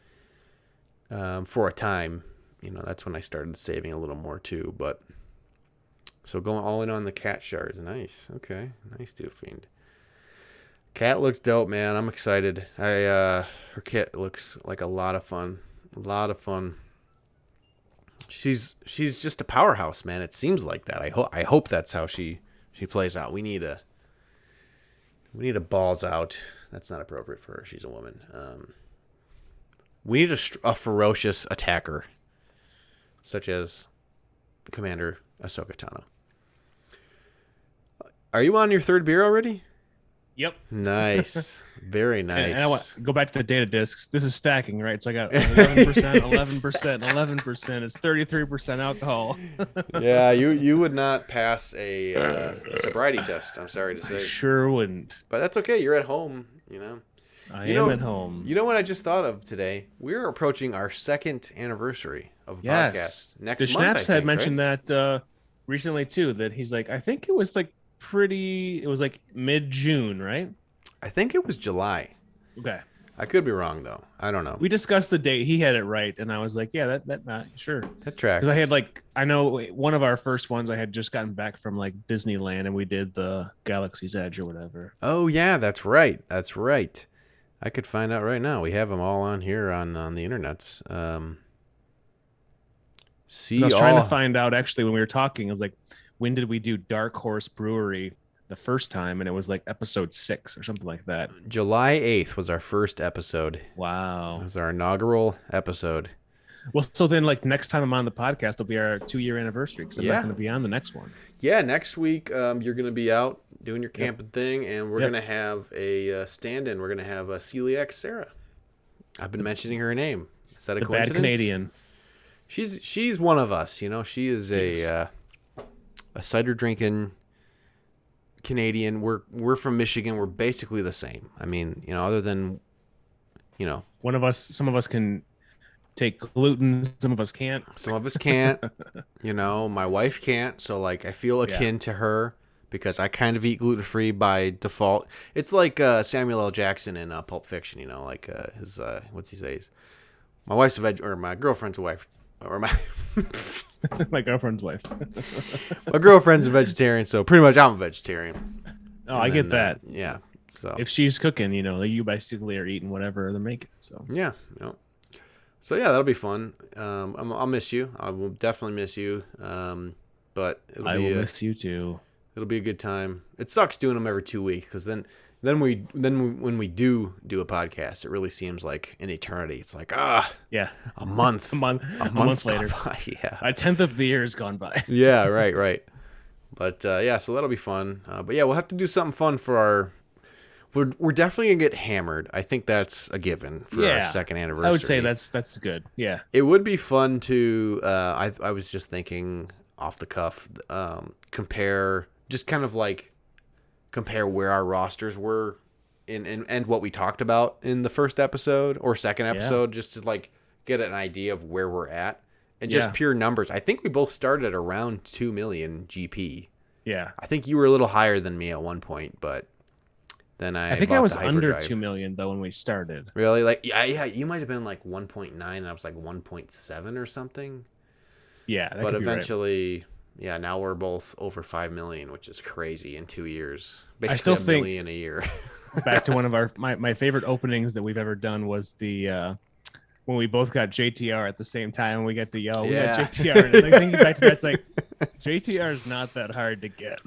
for a time. That's when I started saving a little more too. But so going all in on the cat shards, nice. Okay, nice, Dooffiend. Cat looks dope, man. I'm excited. Her kit looks like a lot of fun. She's just a powerhouse, man. It seems like that. I hope that's how she plays out. We need a balls out. That's not appropriate for her. She's a woman. We need a ferocious attacker, such as Commander Ahsoka Tano. Are you on your 3rd beer already? Yep. Nice. Very And I want nice. go back to the data discs. This is stacking, right? So I got 11%, 11%, 11%. It's 33% alcohol. Yeah, you would not pass a sobriety test. I'm sorry to I say, sure wouldn't. but that's okay. You're at home. I You am know. at home. You know what I just thought of today? We're approaching our second anniversary of the Yes. podcast The next month. I Schnaps had think, right? mentioned that recently too, that he's like, I think it was like it was like mid-June, right? I think it was July. Okay. I could be wrong though. I don't know. We discussed the date. He had it right, and I was like, "Yeah, that sure." That tracks. Because I had I know one of our first ones. I had just gotten back from like Disneyland, and we did the Galaxy's Edge or whatever. Oh yeah, that's right. That's right. I could find out right now. We have them all on here on the internets. I was trying to find out actually when we were talking. I was like, "When did we do Dark Horse Brewery the first time?" And it was like episode 6 or something like that. July 8th was our first episode. Wow. It was our inaugural episode. Well, so then like next time I'm on the podcast, it'll be our 2-year anniversary because I'm not going to be on the next one. Yeah, next week you're going to be out doing your camping thing, and we're Yep. going to have a stand-in. We're going to have a celiac Sarah. I've been mentioning her name. Is that a The coincidence? bad Canadian. She's one of us. She is a cider drinking Canadian. We're from Michigan. We're basically the same. I mean, other than Some of us can take gluten, some of us can't. some of us can't. My wife can't. So like, I feel akin to her because I kind of eat gluten free by default. It's like Samuel L. Jackson in Pulp Fiction. Like his what's he say? My wife's a my girlfriend's a wife, or my My girlfriend's wife. my girlfriend's a vegetarian. So pretty much I'm a vegetarian. Oh, I get that. Yeah. So If she's cooking, you basically are eating whatever they're making. So yeah. So yeah, that'll be fun. I'll miss you. I will definitely miss you. But I will miss you too. It'll be a good time. It sucks doing them every 2 weeks because then when we do a podcast, it really seems like an eternity. It's like Yeah, a month, a month later. Yeah, A tenth of the year has gone by. yeah, right. But yeah, so that'll be fun. But yeah, we'll have to do something fun for our. We're definitely gonna get hammered. I think that's a given for our second anniversary. I would say that's good. Yeah. It would be fun to. I was just thinking off the cuff. Compare where our rosters were and what we talked about in the first episode or second episode, just to like get an idea of where we're at and just pure numbers. I think we both started at around 2 million GP. Yeah. I think you were a little higher than me at one point, but then I think I was the under hyperdrive. 2 million though when we started. Really? Like yeah, you might have been like 1.9 and I was like 1.7 or something. Yeah, But eventually, now we're both over 5 million, which is crazy in 2 years. Basically, I still a think million a year. back to one of my favorite openings that we've ever done was the when we both got JTR at the same time and we got to yell, we got JTR. And I think back to that, it's like JTR is not that hard to get.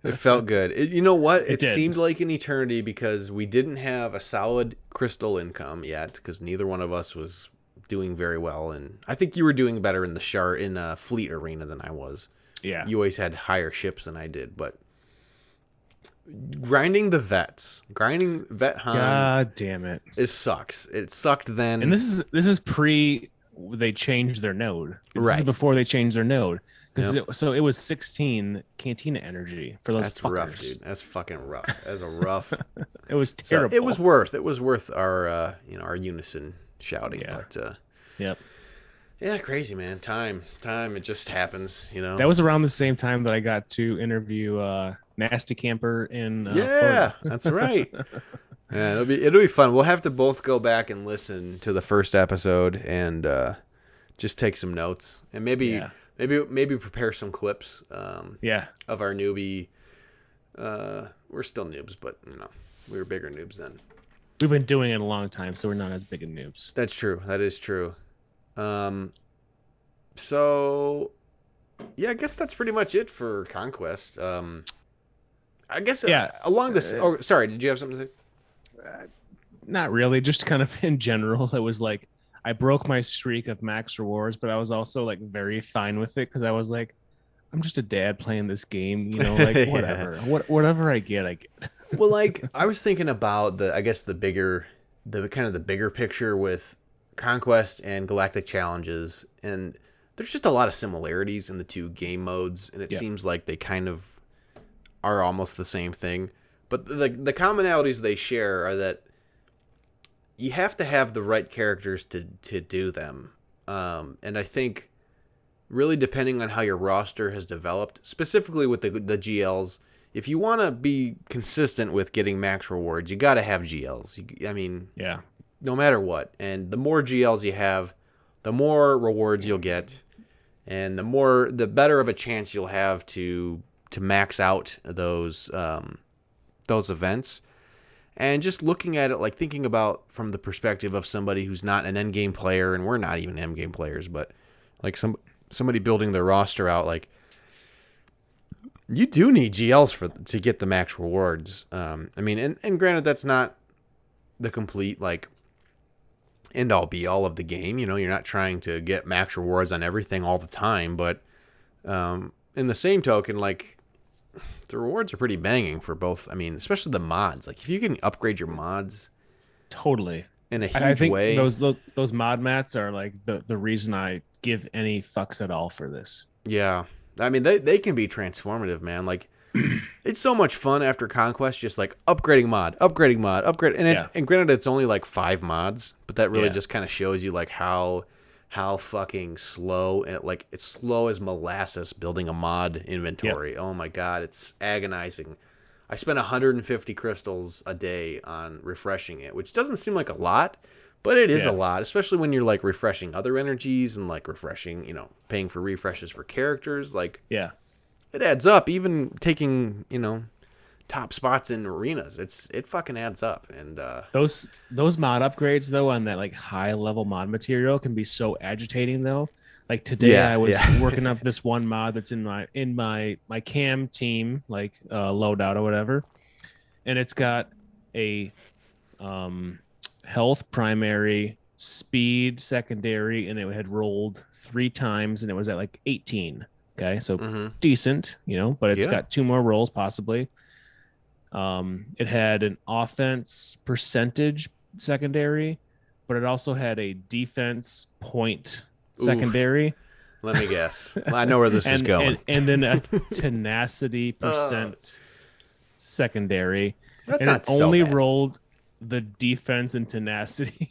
It felt good. You know what? It did. seemed like an eternity because we didn't have a solid crystal income yet because neither one of us was doing very well. And I think you were doing better in the Fleet Arena than I was. Yeah. You always had higher ships than I did, but grinding vet hunt. God damn it. It sucks. It sucked then. And this is pre they changed their node. This is before they changed their node. So it was 16 Cantina energy for those That's fuckers. rough, dude. That's fucking rough. That's a rough. It was terrible. So it was worth our our unison shouting. Yeah. But Yep. yeah, crazy man. Time. It just happens. That was around the same time that I got to interview Nasty Camper in Florida. That's right. Yeah, it'll be fun. We'll have to both go back and listen to the first episode and just take some notes and maybe prepare some clips. Of our newbie. We're still noobs, but we were bigger noobs then. We've been doing it a long time, so we're not as big of noobs. That's true. That is true. So yeah, I guess that's pretty much it for Conquest. I guess along this. Oh, sorry. Did you have something to say? Not really. Just kind of in general. It was like I broke my streak of max rewards, but I was also like very fine with it because I was like, I'm just a dad playing this game. Like whatever. Whatever I get, I get. Well, like I was thinking about I guess the kind of the bigger picture with Conquest and Galactic Challenges, and there's just a lot of similarities in the two game modes, and it Yep. seems like they kind of are almost the same thing. But the commonalities they share are that you have to have the right characters to do them, and I think really depending on how your roster has developed, specifically with the GLs. If you want to be consistent with getting max rewards, you got to have GLs. I mean, Yeah. no matter what. And the more GLs you have, the more rewards you'll get, and the better of a chance you'll have to max out those events. And just looking at it, like thinking about from the perspective of somebody who's not an end game player, and we're not even end game players, but like somebody building their roster out, like you do need GLs to get the max rewards. I mean, and granted, that's not the complete like end all be all of the game. You know, you're not trying to get max rewards on everything all the time, but in the same token, like the rewards are pretty banging for both. I mean, especially the mods. Like if you can upgrade your mods Totally. in a I huge think way, those mod mats are like the reason I give any fucks at all for this. yeah. I mean, they can be transformative, man. Like it's so much fun after Conquest, just like upgrading mod, upgrade. And granted, it's only like 5 mods, but that really just kind of shows you like how fucking slow and like it's slow as molasses building a mod inventory. Yep. Oh my god, it's agonizing. I spend 150 crystals a day on refreshing it, which doesn't seem like a lot, but it is a lot, especially when you're like refreshing other energies and like refreshing, paying for refreshes for characters. Like, it adds up. Even taking, top spots in arenas, it fucking adds up. And those mod upgrades though on that like high level mod material can be so agitating though. Like today I was working up this one mod that's in my cam team, like loadout or whatever, and it's got a health primary, speed secondary, and it had rolled 3 times and it was at like 18. Okay, so decent, but it's got 2 more rolls possibly. It had an offense percentage secondary, but it also had a defense point secondary. Let me guess. I know where this is going. And then a tenacity percent secondary. That's and not it only so bad. rolled the defense and tenacity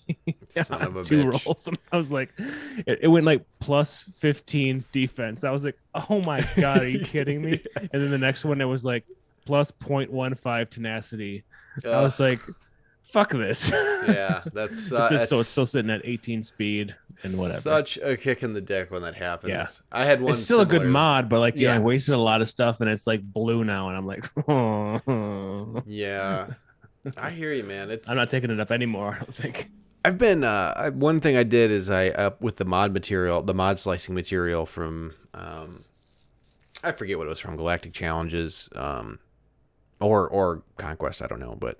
Son of a 2 bitch. rolls. And I was like, it went like plus 15 defense. I was like, oh my God, are you kidding me? And then the next one, it was like plus 0.15 tenacity. I was like, fuck this. Yeah, that's it's still sitting at 18 speed and whatever. Such a kick in the dick when that happens. Yeah. I had one. It's still similar. A good mod, but like, I wasted a lot of stuff and it's like blue now. And I'm like, oh. Yeah, I hear you, man. I'm not taking it up anymore, I don't think. I've been, one thing I did is with the mod slicing material from, I forget what it was from, Galactic Challenges, or Conquest, I don't know, but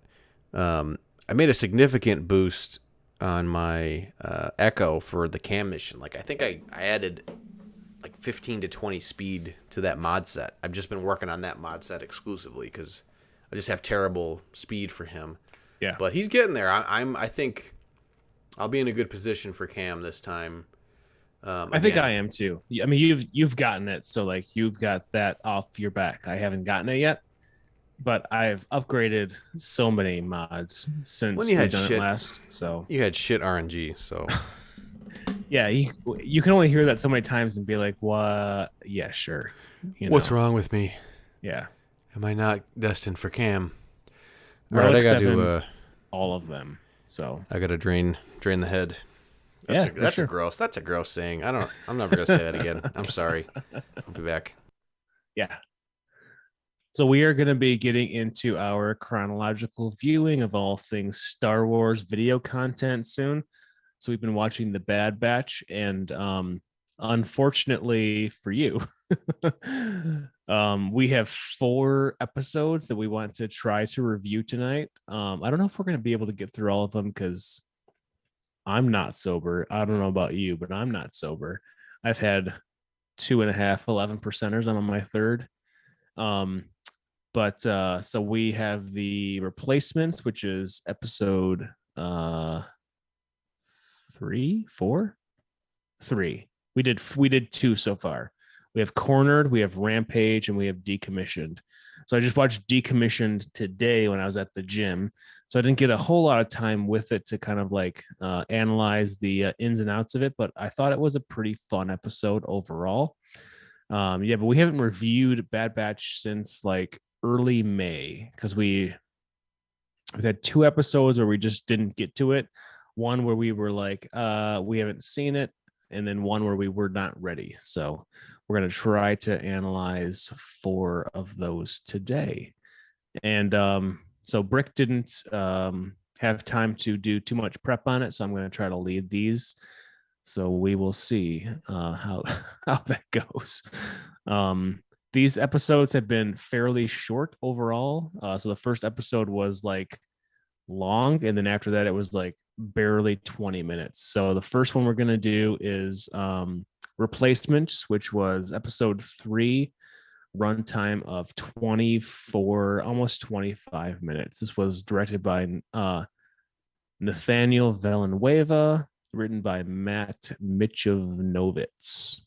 I made a significant boost on my Echo for the cam mission. Like I think I added like 15 to 20 speed to that mod set. I've just been working on that mod set exclusively because I just have terrible speed for him. Yeah, but he's getting there. I think I'll be in a good position for cam this time. I think I am too. I mean, you've gotten it, so like you've got that off your back. I haven't gotten it yet, but I've upgraded so many mods since when you had done shit it last. So you had shit RNG. So yeah, you can only hear that so many times and be like, "What? Yeah, sure." What's wrong with me? Yeah. Am I not destined for cam? All right, I got to all of them. So I got to drain the head. That's a gross saying. I'm never gonna say that again. I'm sorry. I'll be back. Yeah. So we are going to be getting into our chronological viewing of all things Star Wars video content soon. So we've been watching The Bad Batch, and unfortunately for you, we have 4 episodes that we want to try to review tonight. I don't know if we're going to be able to get through all of them because I'm not sober. I don't know about you, but I'm not sober. I've had 2.5 11%ers. I'm on my 3rd. But so we have the replacements, which is episode 3, 4, 3. We did 2 so far. We have Cornered, we have Rampage, and we have Decommissioned. So I just watched Decommissioned today when I was at the gym. So I didn't get a whole lot of time with it to kind of like analyze the ins and outs of it, but I thought it was a pretty fun episode overall. But we haven't reviewed Bad Batch since like early May because we've had 2 episodes where we just didn't get to it. One where we were like, we haven't seen it, and then one where we were not ready. So we're going to try to analyze 4 of those today. And so Brick didn't have time to do too much prep on it, so I'm going to try to lead these. So we will see how that goes. These episodes have been fairly short overall. So the first episode was like long, and then after that it was like barely 20 minutes. So the first one we're going to do is Replacements, which was episode 3, runtime of 24, almost 25 minutes. This was directed by Nathaniel Villanueva, written by Matt Michnovitz.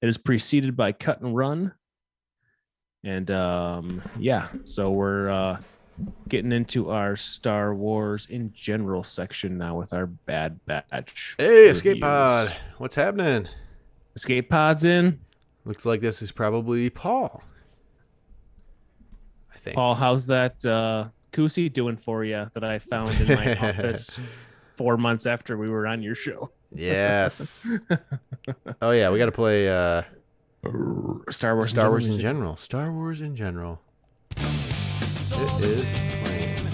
It is preceded by Cut and Run. And so we're getting into our Star Wars in general section now with our Bad Batch. Hey, reviews. Escape Pod. What's happening? Escape Pod's in. Looks like this is probably Paul. I think. Paul, how's that koozie doing for you that I found in my office 4 months after we were on your show? Yes. Oh, yeah. We got to play Star Wars in general. Star Wars in general. It is playing.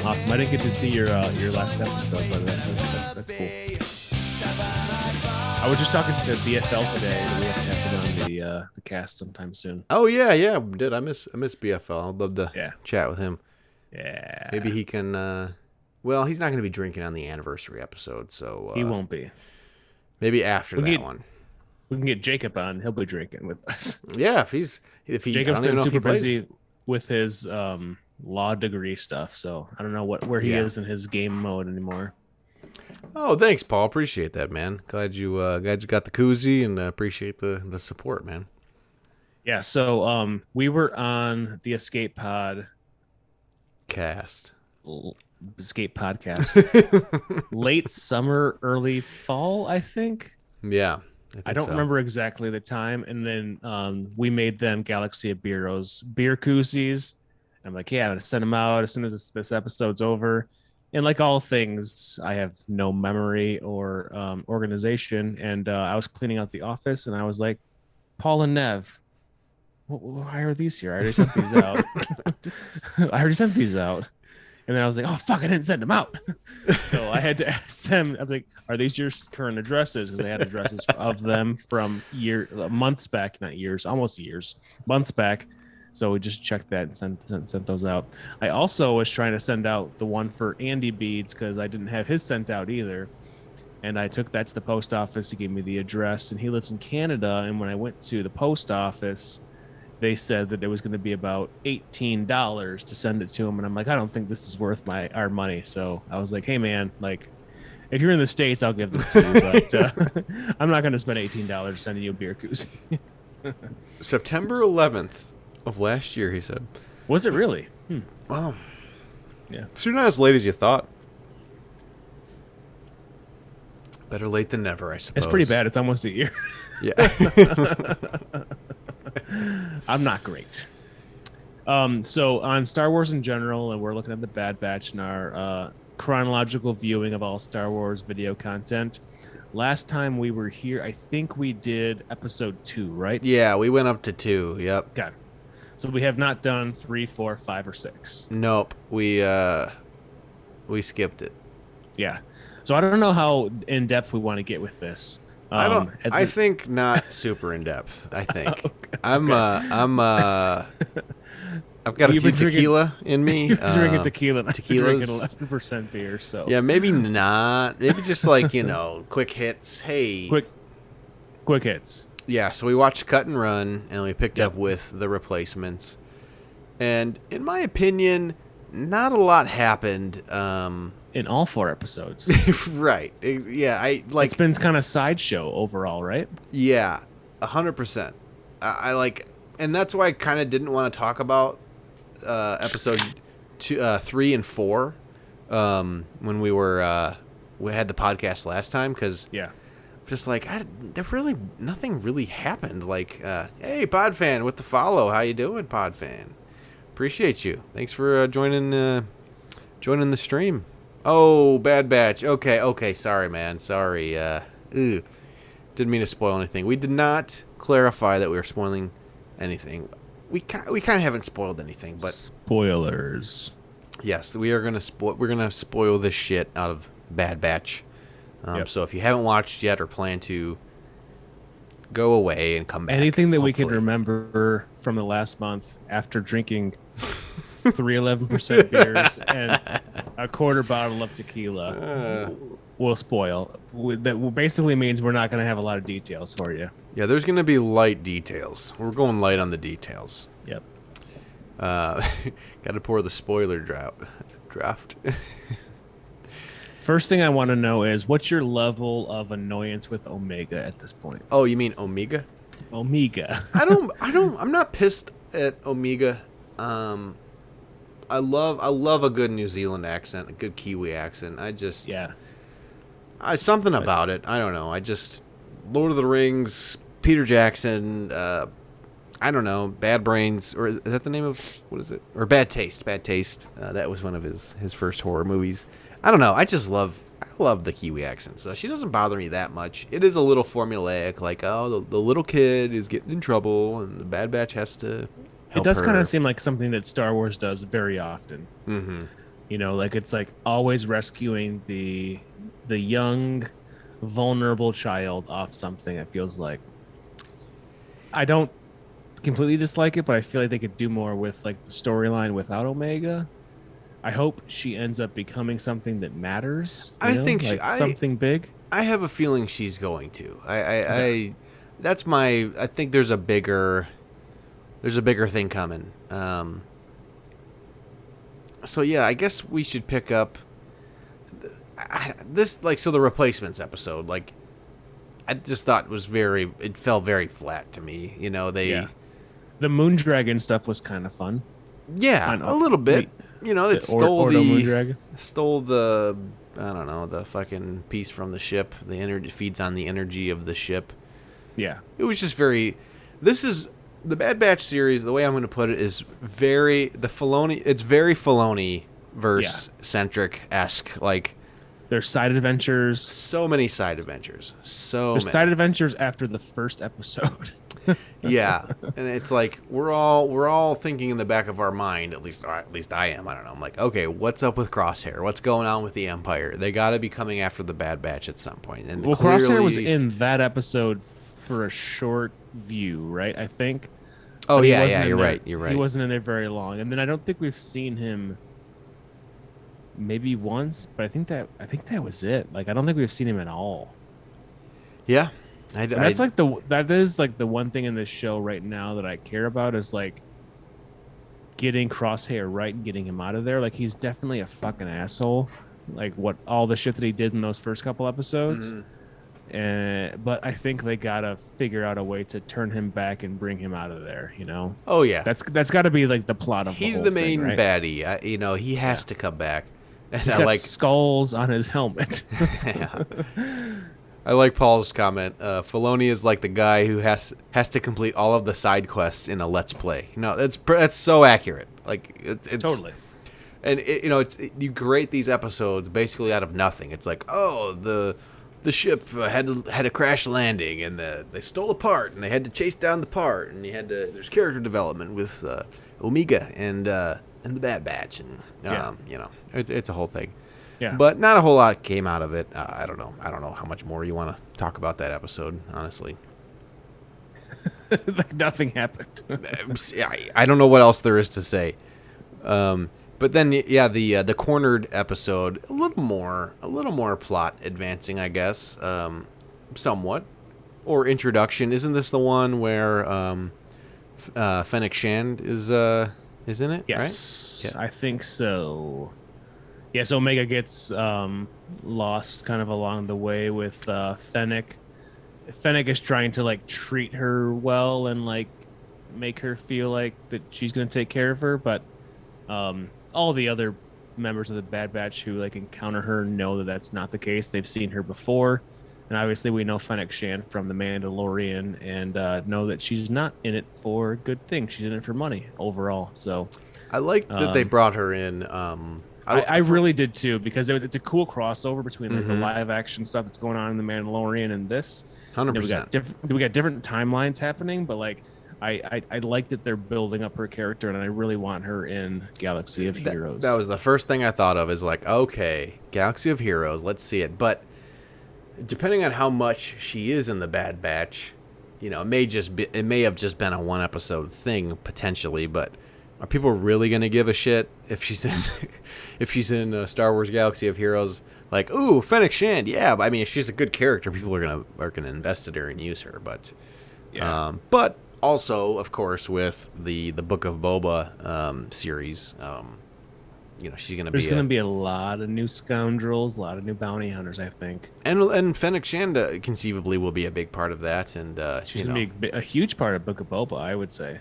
Awesome. I didn't get to see your last episode, but that's cool. I was just talking to BFL today. We have to have him on the cast sometime soon. Oh yeah, did I miss BFL? I'd love to chat with him. Yeah, maybe he can. Well, he's not going to be drinking on the anniversary episode, so he won't be. Maybe after that one. We can get Jacob on. He'll be drinking with us. Yeah, if he Jacob's been super busy with his law degree stuff, so I don't know where he is in his game mode anymore. Oh, thanks, Paul. Appreciate that, man. Glad you got the koozie, and appreciate the support, man. Yeah, so we were on the Escape Pod Escape Podcast late summer, early fall, I think. Yeah. I don't remember exactly the time. And then we made them Galaxy of Beeroes beer koozies. I'm like, yeah, I'm going to send them out as soon as this episode's over. And like all things, I have no memory or organization. And I was cleaning out the office, and I was like, Paul and Nev, why are these here? I already sent these out. And then I was like, oh, fuck, I didn't send them out. So I had to ask them. I was like, are these your current addresses? Because they had addresses of them from months back, not years, almost years, months back. So we just checked that and sent those out. I also was trying to send out the one for Andy Beads because I didn't have his sent out either. And I took that to the post office. He gave me the address, and he lives in Canada. And when I went to the post office, they said that it was going to be about $18 to send it to him. And I'm like, I don't think this is worth our money. So I was like, hey, man, like, if you're in the States, I'll give this to you. But I'm not going to spend $18 sending you a beer koozie. September 11th of last year, he said. Was it really? Wow. Yeah. So not as late as you thought. Better late than never, I suppose. It's pretty bad. It's almost a year. Yeah. I'm not great. So on Star Wars in general, and we're looking at the Bad Batch in our chronological viewing of all Star Wars video content. Last time we were here, I think we did episode 2, right? Yeah, we went up to 2. Yep. Okay. So we have not done 3, 4, 5, or 6. Nope. We skipped it. Yeah. So I don't know how in depth we want to get with this. I think not super in depth. I think Okay. I've got a few tequila in me. Drinking tequila. And Tequila's drinking 11% beer. So yeah, maybe not. Maybe just like quick hits. Hey, quick. Quick hits. Yeah, so we watched Cut and Run, and we picked up with The Replacements. And in my opinion, not a lot happened. In all 4 episodes. Right. Yeah, It's been kind of sideshow overall, right? Yeah, 100%. I like, and that's why I kind of didn't want to talk about episode 3 and 4 when we had the podcast last time, because just like nothing really happened. Like, hey, Podfan with the follow, how you doing, Podfan? Appreciate you. Thanks for joining the stream. Oh, Bad Batch. Okay. Sorry, man. Sorry. Didn't mean to spoil anything. We did not clarify that we were spoiling anything. We kind of haven't spoiled anything, but spoilers. Yes, we are gonna We're gonna spoil this shit out of Bad Batch. So if you haven't watched yet or plan to, go away and come back. Anything that we can remember from the last month after drinking 3 11% beers and a quarter bottle of tequila will spoil. That basically means we're not going to have a lot of details for you. Yeah, there's going to be light details. We're going light on the details. Yep. Got to pour the spoiler draft. First thing I want to know is, what's your level of annoyance with Omega at this point? Oh, you mean Omega? Omega. I'm not pissed at Omega. I love a good New Zealand accent, a good Kiwi accent. Something about it. I don't know. Lord of the Rings, Peter Jackson, I don't know, Bad Brains, or is that the name of, what is it? Or Bad Taste. Bad Taste. That was one of his first horror movies. I don't know. I love the Kiwi accent, so she doesn't bother me that much. It is a little formulaic, like, oh, the little kid is getting in trouble, and the Bad Batch has to help It does her. kind of seem like something that Star Wars does very often. Mm-hmm. You know, like it's like always rescuing the young, vulnerable child off something. It feels like. I don't completely dislike it, but I feel like they could do more with like the storyline without Omega. I hope she ends up becoming something that matters. I think something big. I have a feeling she's going to. I think there's a bigger thing coming. So yeah, I guess we should pick up this, like, so the Replacements episode, like, I just thought it fell very flat to me. You know, the Moondragon stuff was kind of fun. Yeah, a little bit. You know, it stole the I don't know, the fucking piece from the ship. The energy feeds on the energy of the ship. Yeah. It was just this is the Bad Batch series, the way I'm going to put it is very Filoni verse centric-esque. Like, there's side adventures. So many side adventures. Side adventures after the first episode. Yeah, and it's like we're all thinking in the back of our mind, at least I am. I don't know. I'm like, okay, what's up with Crosshair? What's going on with the Empire? They got to be coming after the Bad Batch at some point. And Crosshair was in that episode for a short view, right? I think. Oh yeah, you're right. You're right. He wasn't in there very long, and then I don't think we've seen him. Maybe once, but I think that was it. Like, I don't think we've seen him at all. Yeah. That is like the one thing in this show right now that I care about is like getting Crosshair right and getting him out of there. Like, he's definitely a fucking asshole. Like, what all the shit that he did in those first couple episodes. Mm-hmm. But I think they gotta figure out a way to turn him back and bring him out of there. You know? Oh yeah. That's got to be like the plot of. He's the main thing, right? baddie. He has to come back. And He's got skulls on his helmet. Yeah. I like Paul's comment. Filoni is like the guy who has to complete all of the side quests in a Let's Play. That's so accurate. Like, it's totally. And you create these episodes basically out of nothing. It's like, oh, the ship had a crash landing, and they stole a part, and they had to chase down the part, and there's character development with Omega and the Bad Batch, and it's a whole thing. Yeah. But not a whole lot came out of it. I don't know how much more you want to talk about that episode, honestly. Like, nothing happened. I don't know what else there is to say. But then, yeah, the cornered episode, a little more plot advancing, I guess, somewhat. or introduction. Isn't this the one where Fennec Shand is in it? Yes, right? Yeah. I think so. Yes, Omega gets lost kind of along the way with Fennec. Fennec is trying to like treat her well and like make her feel like that she's gonna take care of her, but all the other members of the Bad Batch who like encounter her know that that's not the case. They've seen her before, and obviously we know Fennec Shand from The Mandalorian, and know that she's not in it for good things. She's in it for money overall. So I liked that they brought her in. I really did too, because it's a cool crossover between like the live action stuff that's going on in The Mandalorian and this. 100%. We got different timelines happening, but like I like that they're building up her character, and I really want her in Galaxy of Heroes. That was the first thing I thought of, is like, okay, Galaxy of Heroes, let's see it. But depending on how much she is in the Bad Batch, you know, it may have just been a one episode thing potentially, but are people really going to give a shit if she's in Star Wars Galaxy of Heroes? Like, ooh, Fennec Shand, yeah. But I mean, if she's a good character, people are gonna invest in her and use her. But yeah. But also, of course, with the Book of Boba series, you know, she's gonna There's gonna be a lot of new scoundrels, a lot of new bounty hunters, I think. And Fennec Shand conceivably will be a big part of that, and she's gonna be a huge part of Book of Boba, I would say.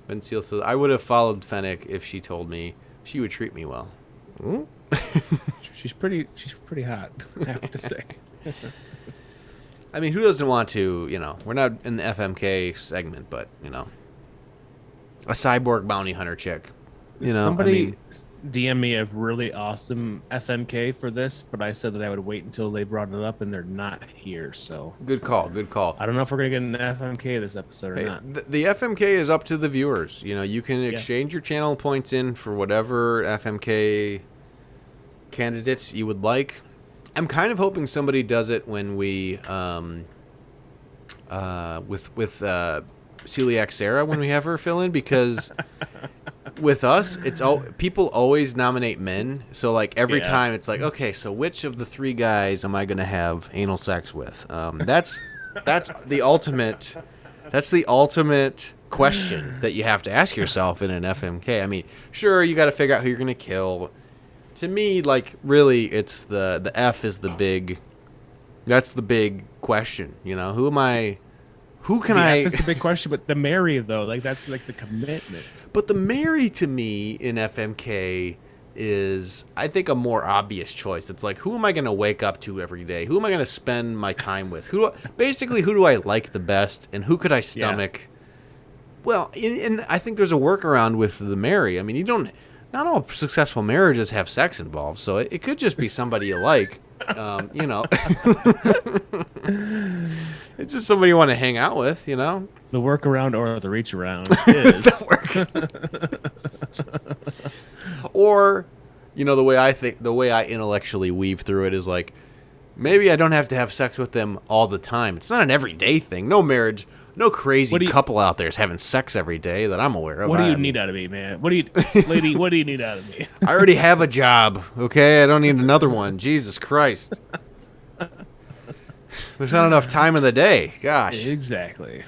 Ben Seal says, I would have followed Fennec if she told me she would treat me well. Hmm? She's pretty hot, I have to say. I mean, who doesn't want to, you know, we're not in the FMK segment, but, you know, a cyborg bounty hunter chick. You know, somebody DM me a really awesome FMK for this, but I said that I would wait until they brought it up, and they're not here. So good call. I don't know if we're gonna get an FMK this episode or not. The FMK is up to the viewers. You know, you can exchange your channel points in for whatever FMK candidates you would like. I'm kind of hoping somebody does it when we with Celiac Sarah, when we have her fill in, because with us, people always nominate men. So like every time it's like, okay, so which of the three guys am I going to have anal sex with? That's the ultimate. That's the ultimate question that you have to ask yourself in an FMK. I mean, sure, you got to figure out who you're going to kill. To me, like, really, it's the F is the big. That's the big question. You know, who am I? Who can I? That's the big question. But the marry, though, like, that's like the commitment. But the marry, to me, in FMK is, I think, a more obvious choice. It's like, who am I going to wake up to every day? Who am I going to spend my time with? Who do I like the best, and who could I stomach? Yeah. Well, and I think there's a workaround with the marry. I mean, not all successful marriages have sex involved, so it could just be somebody you like. You know, it's just somebody you want to hang out with, you know. The workaround or the reach around is, or, you know, the way I intellectually weave through it is like, maybe I don't have to have sex with them all the time. It's not an everyday thing. No marriage. No crazy couple out there is having sex every day that I'm aware of. What do you need out of me, man? Lady, what do you need out of me? I already have a job, okay? I don't need another one. Jesus Christ. There's not enough time in the day. Gosh. Exactly.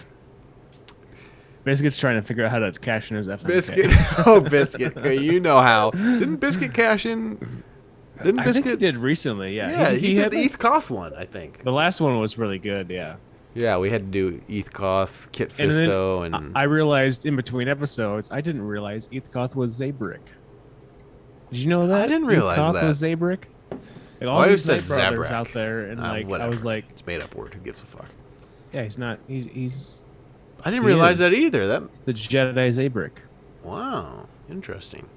Biscuit's trying to figure out how to cash in his FMK. Biscuit. You know how. Didn't Biscuit cash in? I think he did recently, yeah. Yeah, he did the Eth Koth one, I think. The last one was really good, yeah. Yeah, we had to do Eth Koth, Kit Fisto, and I realized in between episodes, I didn't realize Eth Koth was Zabrik. Did you know that? I didn't realize Eth Koth that. was Zabrik. Like, all these said Zabrak out there, and like whatever. I was like, it's made up word. Who gives a fuck? Yeah, he's not. He's. I didn't realize that either. That the Jedi Zabrik. Wow, interesting.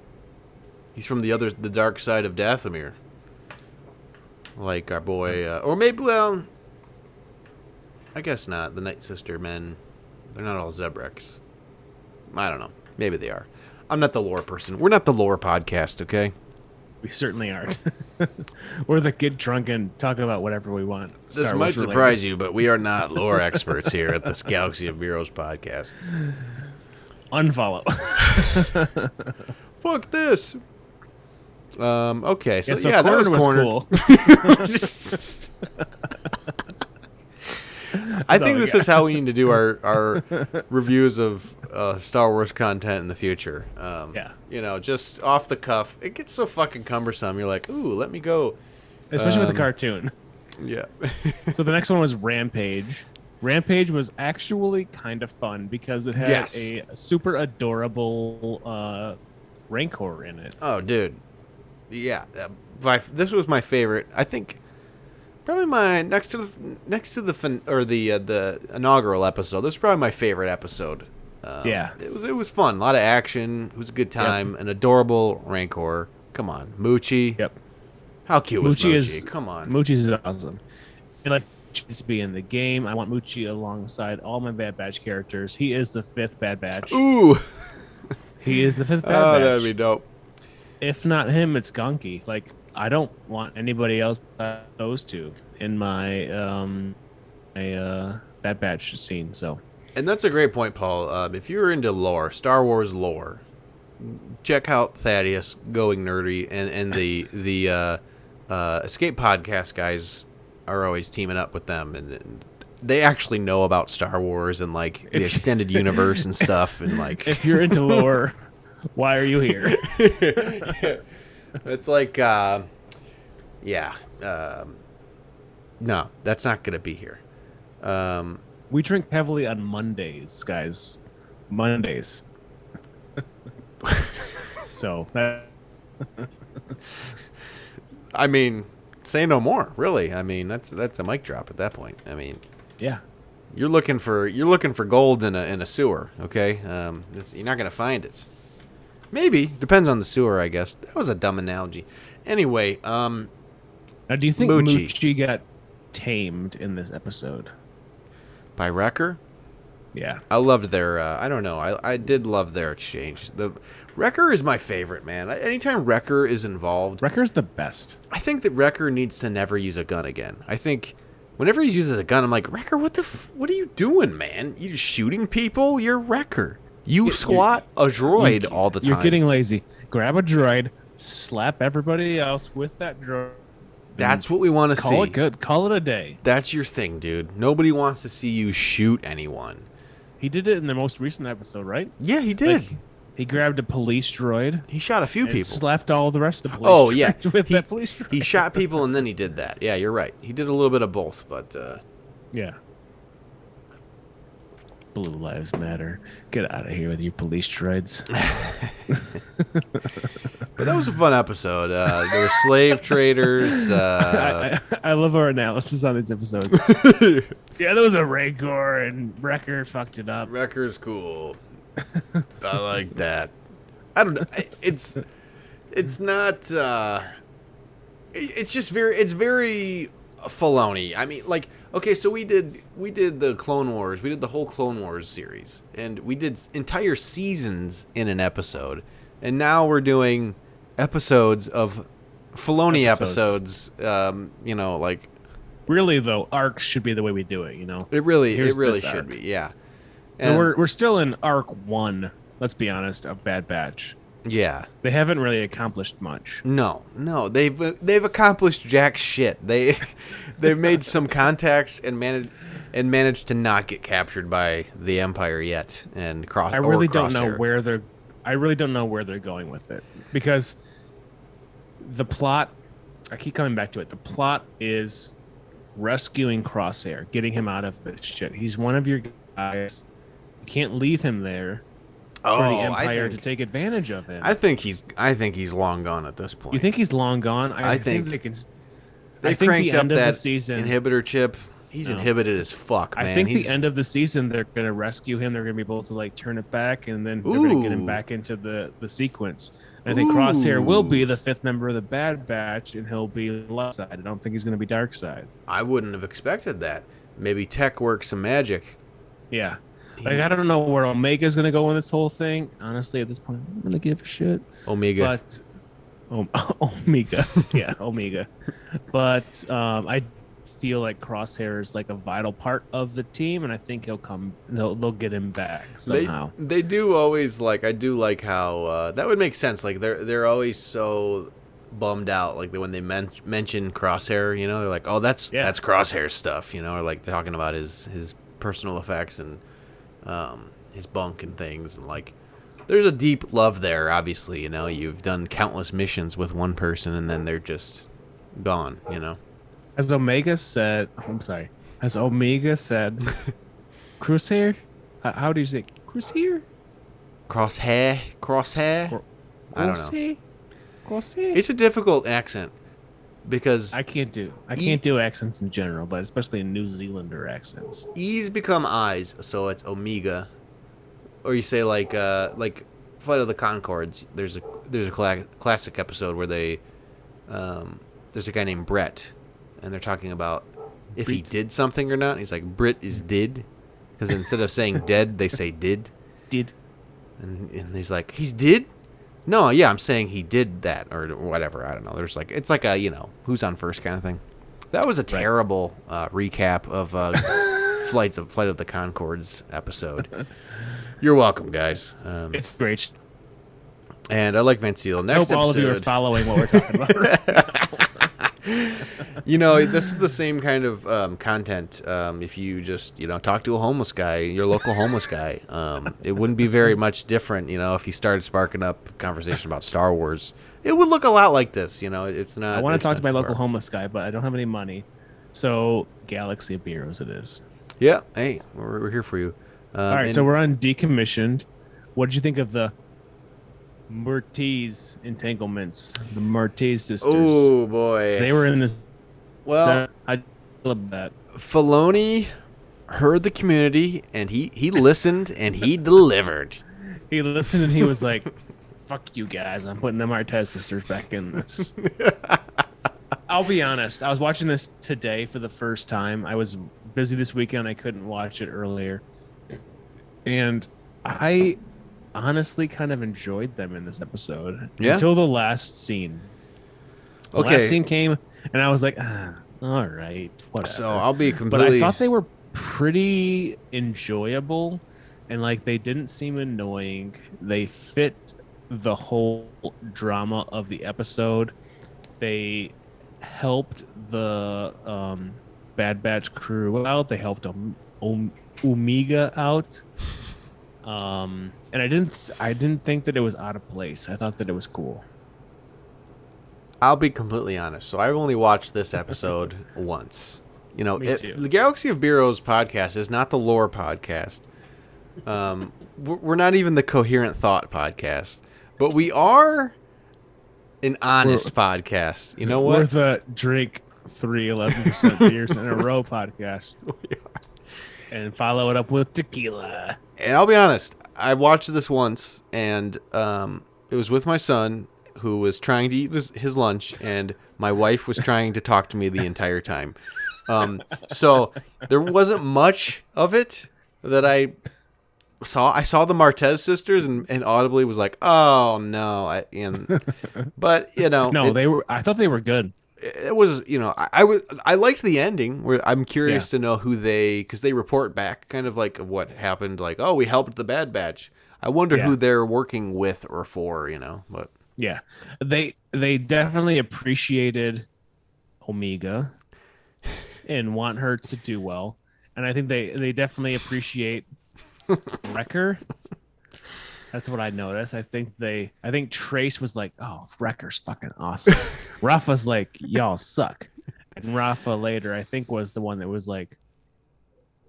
He's from the dark side of Dathomir. Like our boy, or maybe I guess not. The Night Sister men, they're not all Zebreks. I don't know. Maybe they are. I'm not the lore person. We're not the lore podcast, okay? We certainly aren't. We're the get drunk and talk about whatever we want. This might surprise you, but we are not lore experts here at this Galaxy of Beeroes podcast. Unfollow. Fuck this. Okay, so that was cornered. Cool. I think this is how we need to do our reviews of Star Wars content in the future. Yeah. You know, just off the cuff. It gets so fucking cumbersome. You're like, ooh, let me go. Especially with the cartoon. Yeah. So the next one was Rampage. Rampage was actually kind of fun because it had a super adorable Rancor in it. Oh, dude. Yeah. This was my favorite. I think probably my next to the inaugural episode. This is probably my favorite episode. Yeah. It was fun. A lot of action. It was a good time. Yep. An adorable Rancor. Come on, Moochie. Yep. How cute was Moochie? Come on. Moochie is awesome. I like to be in the game. I want Moochie alongside all my Bad Batch characters. He is the 5th Bad Batch. Ooh. He is the 5th Bad Batch. Oh, that'd be dope. If not him, it's Gunky. Like, I don't want anybody else but those two in my Bad Batch scene. So. And that's a great point, Paul. If you're into lore, Star Wars lore, check out Thaddeus Going Nerdy and the Escape Podcast guys are always teaming up with them, and they actually know about Star Wars and like the extended universe and stuff. And like, if you're into lore, why are you here? It's like, no, that's not gonna be here. We drink heavily on Mondays, guys. Mondays. So I mean, say no more. Really, I mean, that's a mic drop at that point. I mean, yeah, you're looking for gold in a sewer. Okay, you're not gonna find it. Maybe depends on the sewer, I guess. That was a dumb analogy. Anyway, now do you think Moochie got tamed in this episode by Wrecker? Yeah, I loved their. I don't know. I did love their exchange. The Wrecker is my favorite, man. Anytime Wrecker is involved, Wrecker's the best. I think that Wrecker needs to never use a gun again. I think whenever he uses a gun, I'm like, Wrecker, what are you doing, man? You just shooting people? You're Wrecker. You squat a droid all the time. You're getting lazy. Grab a droid, slap everybody else with that droid. That's what we want to see. Call it good. Call it a day. That's your thing, dude. Nobody wants to see you shoot anyone. He did it in the most recent episode, right? Yeah, he did. Like, he grabbed a police droid. He shot a few people. Slapped all the rest of the police with that police droid. He shot people and then he did that. Yeah, you're right. He did a little bit of both, but... yeah. Blue Lives Matter. Get out of here with your police droids. But that was a fun episode. There were slave traders. I love our analysis on these episodes. Yeah, there was a Rancor and Wrecker fucked it up. Wrecker's cool. I like that. I don't know. It's not. It's just very Filoni. I mean, like, okay, so we did the Clone Wars. We did the whole Clone Wars series, and we did entire seasons in an episode. And now we're doing episodes of Filoni episodes. You know, like, really though, arcs should be the way we do it. You know, it really should be. Yeah. And so we're still in arc 1. Let's be honest, of Bad Batch. Yeah, they haven't really accomplished much. No, they've accomplished jack shit. They've made some contacts and managed to not get captured by the Empire yet. And I really don't know where they're going with it, because the plot. I keep coming back to it. The plot is rescuing Crosshair, getting him out of this shit. He's one of your guys. You can't leave him there. For the Empire to take advantage of him. I think he's long gone at this point. You think he's long gone? I think they can. They cranked up that inhibitor chip. He's inhibited as fuck, man. I think the end of the season they're gonna rescue him. They're gonna be able to like turn it back, and then they're gonna get him back into the sequence. And I think Crosshair will be the 5th member of the Bad Batch, and he'll be light side. I don't think he's gonna be dark side. I wouldn't have expected that. Maybe Tech works some magic. Yeah. Like, I don't know where Omega's going to go in this whole thing. Honestly, at this point, I'm going to give a shit. Omega. But, Omega. Yeah, Omega. But I feel like Crosshair is like a vital part of the team, and I think they'll get him back somehow. They do always, like, I do like how, that would make sense. Like, they're always so bummed out, like, when they mention Crosshair, you know? They're like, oh, that's Crosshair stuff, you know? Or, like, they're talking about his personal effects and his bunk and things, and like there's a deep love there. Obviously, you know, you've done countless missions with one person, and then they're just gone. You know, As Omega said, Crusair. How do you say Crusair? Crosshair. I don't know. Crosshair. It's a difficult accent because I can't do accents in general, but especially in New Zealander accents. E's become I's, so it's Omega. Or you say like Flight of the Conchords. There's a classic episode where they there's a guy named Brett, and they're talking about if he did something or not. And he's like, Brit is did, because instead of saying dead, they say did. Did. And he's like, he's did? No, yeah, I'm saying he did that or whatever. I don't know. There's like, it's like a, you know, who's on first kind of thing. That was a terrible recap of Flight of the Conchords episode. You're welcome, guys. It's great. And I like Vince Neil. Next I hope all episode, of you are following what we're talking about. You know, this is the same kind of content. If you just, you know, talk to a homeless guy, your local homeless guy, it wouldn't be very much different. You know, if you started sparking up conversation about Star Wars, it would look a lot like this. You know, it's not. I want to talk to my local homeless guy, but I don't have any money. So Galaxy of Beeroes it is. Yeah. Hey, we're here for you. All right, so we're on Decommissioned. What did you think of the Mertese entanglements? The Mertese sisters. Oh boy, they were in this. Well, I love that. Filoni heard the community, and he listened and he delivered. He listened and he was like, "Fuck you guys! I'm putting the Martez sisters back in this." I'll be honest. I was watching this today for the first time. I was busy this weekend. I couldn't watch it earlier. And I honestly kind of enjoyed them in this episode until the last scene. The last scene came, and I was like, all right, whatever. So I'll be completely... But I thought they were pretty enjoyable, and like they didn't seem annoying. They fit the whole drama of the episode. They helped the Bad Batch crew out. They helped Omega out, and I didn't think that it was out of place. I thought that it was cool. I'll be completely honest. So I've only watched this episode once. You know, the Galaxy of Beeroes podcast is not the lore podcast. We're not even the coherent thought podcast, but we are an honest podcast. You know what? We're the drink 11% beers in a row podcast. We are. And follow it up with tequila. And I'll be honest, I watched this once, and it was with my son, who was trying to eat his lunch, and my wife was trying to talk to me the entire time. So there wasn't much of it that I saw. I saw the Martez sisters, and audibly was like, "Oh no!" But you know, no, I thought they were good. It was, you know, I liked the ending where I'm curious to know who because they report back kind of like what happened. Like, oh, we helped the Bad Batch. I wonder who they're working with or for, you know, but yeah, they definitely appreciated Omega and want her to do well. And I think they definitely appreciate Wrecker. That's what I noticed. I think Trace was like, "Oh, Wrecker's fucking awesome." Rafa's like, "Y'all suck." And Rafa later, I think, was the one that was like,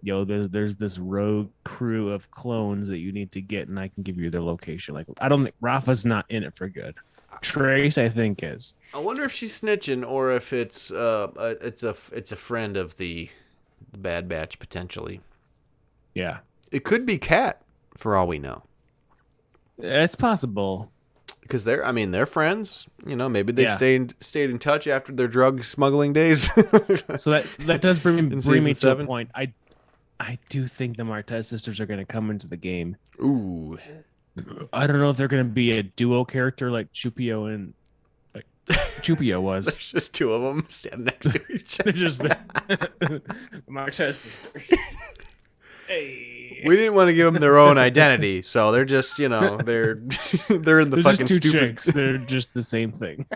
"Yo, there's this rogue crew of clones that you need to get, and I can give you their location." Like, I don't think Rafa's not in it for good. Trace, I think, is. I wonder if she's snitching or if it's a friend of the Bad Batch potentially. Yeah, it could be Kat for all we know. It's possible because they're friends. You know, maybe they stayed in touch after their drug smuggling days. So that does bring me to a point. I do think the Martez sisters are going to come into the game. Ooh, I don't know if they're going to be a duo character like Chupio and Chupio was. There's just two of them standing next to each other. Just the Martez sisters. Hey. We didn't want to give them their own identity, so they're just, you know, they're in the fucking just two stupid. Chicks. They're just the same thing.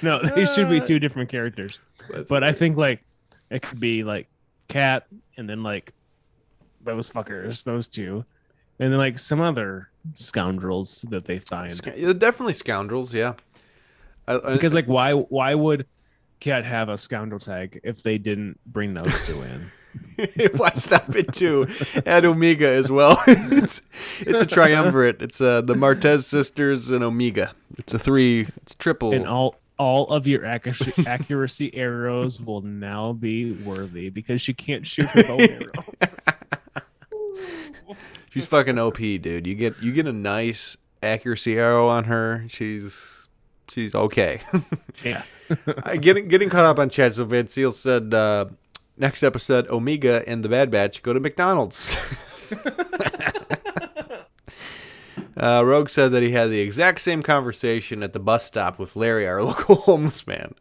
No, they should be two different characters. But I think like it could be like Cat, and then like those fuckers, those two, and then like some other scoundrels that they find. Definitely scoundrels, yeah. Because like why would Cat have a scoundrel tag if they didn't bring those two in? Why stop it too? Add Omega as well. It's a triumvirate. It's the Martez sisters and Omega. It's triple. And all of your accuracy arrows will now be worthy because she can't shoot her bow and arrow. She's fucking OP, dude. You get a nice accuracy arrow on her. She's okay. Yeah. Getting caught up on chat. So Van Seal said, next episode, Omega and the Bad Batch go to McDonald's. Rogue said that he had the exact same conversation at the bus stop with Larry, our local homeless man.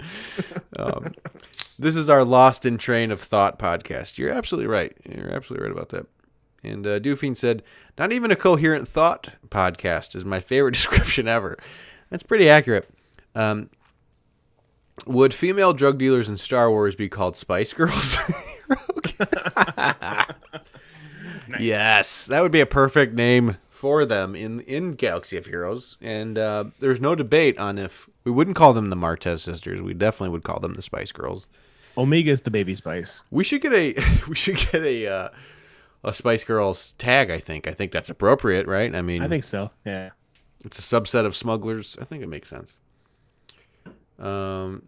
This is our Lost in Train of Thought podcast. You're absolutely right. You're absolutely right about that. And Doofine said, not even a coherent thought podcast is my favorite description ever. That's pretty accurate. Would female drug dealers in Star Wars be called Spice Girls? Nice. Yes, that would be a perfect name for them in Galaxy of Heroes. And there's no debate on if we wouldn't call them the Martez sisters. We definitely would call them the Spice Girls. Omega's the baby spice. We should get a Spice Girls tag. I think that's appropriate, right? I mean, I think so. Yeah, it's a subset of smugglers. I think it makes sense. 2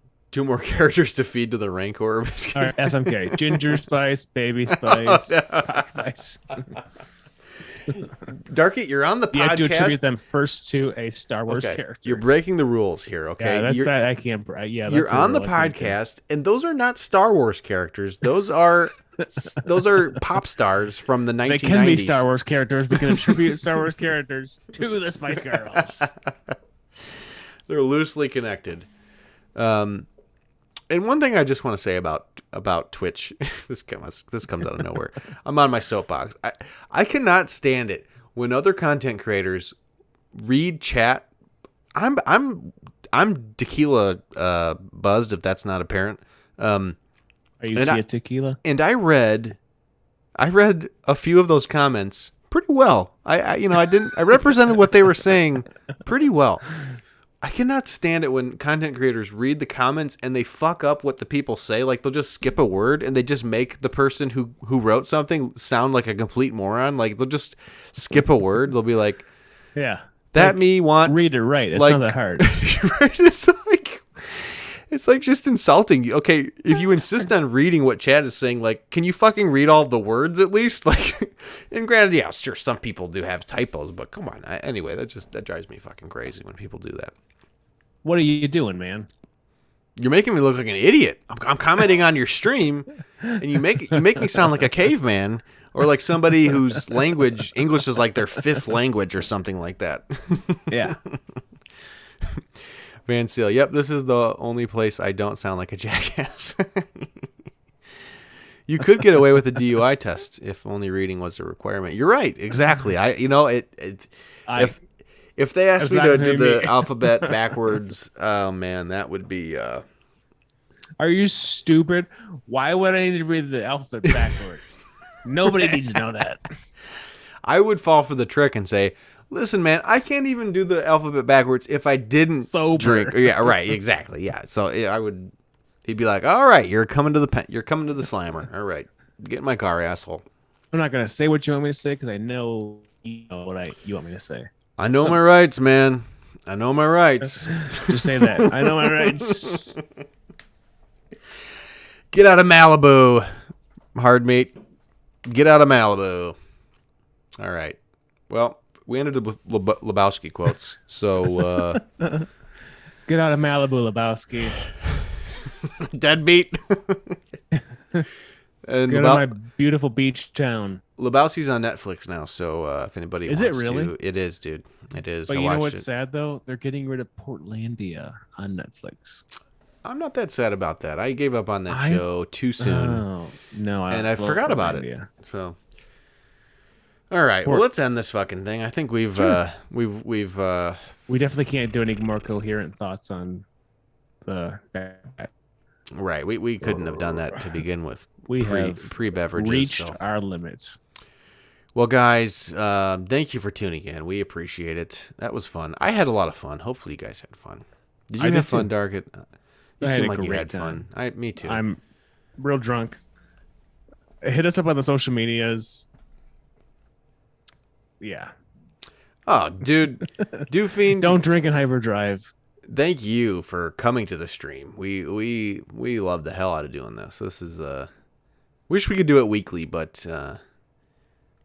more characters to feed to the Rancor. All right, FMK. Ginger Spice, Baby Spice, Hot Spice. Darky, you're on the podcast. You have to attribute them first to a Star Wars character. You're breaking the rules here, okay? Yeah, I can't. Yeah, you're on the podcast, and those are not Star Wars characters. Those are pop stars from the 1990s. They can be Star Wars characters. We can attribute Star Wars characters to the Spice Girls. They're loosely connected. And one thing I just want to say about Twitch, this comes out of nowhere. I'm on my soapbox. I cannot stand it when other content creators read chat. I'm tequila buzzed, if that's not apparent. Are you tequila? And I read a few of those comments pretty well. I represented what they were saying pretty well. I cannot stand it when content creators read the comments and they fuck up what the people say. Like, they'll just skip a word and they just make the person who wrote something sound like a complete moron. Like, they'll just skip a word. They'll be like, yeah, that like, me want read it right. It's like, not that hard. It's like just insulting. Okay, if you insist on reading what chat is saying, like, can you fucking read all the words at least? Like, and granted, yeah, sure, some people do have typos, but come on. Anyway, that drives me fucking crazy when people do that. What are you doing, man? You're making me look like an idiot. I'm commenting on your stream, and you make me sound like a caveman or like somebody whose English is like their 5th language or something like that. Yeah. Van Seal, yep, this is the only place I don't sound like a jackass. You could get away with a DUI test if only reading was a requirement. You're right, exactly. If they asked me to do the alphabet backwards, oh man, that would be. Are you stupid? Why would I need to read the alphabet backwards? Nobody needs to know that. I would fall for the trick and say, listen, man, I can't even do the alphabet backwards if I didn't drink. Yeah, right, exactly. Yeah, so I would. He'd be like, "All right, you're coming to the slammer. All right, get in my car, asshole." I'm not gonna say what you want me to say because I know you know what you want me to say. I know my rights, man. I know my rights. Just say that. I know my rights. Get out of Malibu, hard meat. Get out of Malibu. All right. Well, we ended with Lebowski quotes. So get out of Malibu, Lebowski. Deadbeat. And get out of my beautiful beach town. Lebowski's on Netflix now, so if anybody wants it really? to, it is, dude. It is. But you know what's sad though? They're getting rid of Portlandia on Netflix. I'm not that sad about that. I gave up on that show too soon. Oh, no, and I forgot about it. So, all right. Well, let's end this fucking thing. I think we definitely can't do any more coherent thoughts on the. Right. We couldn't have done that to begin with. We have pre-beverages. reached So. our limits. Well, guys, thank you for tuning in. We appreciate it. That was fun. I had a lot of fun. Hopefully, you guys had fun. Did you have fun, Dark? You seem like you had fun. Me too. I'm real drunk. Hit us up on the social medias. Yeah. Oh, dude, Doofy, don't drink and hyperdrive. Thank you for coming to the stream. We love the hell out of doing this. This is wish we could do it weekly, but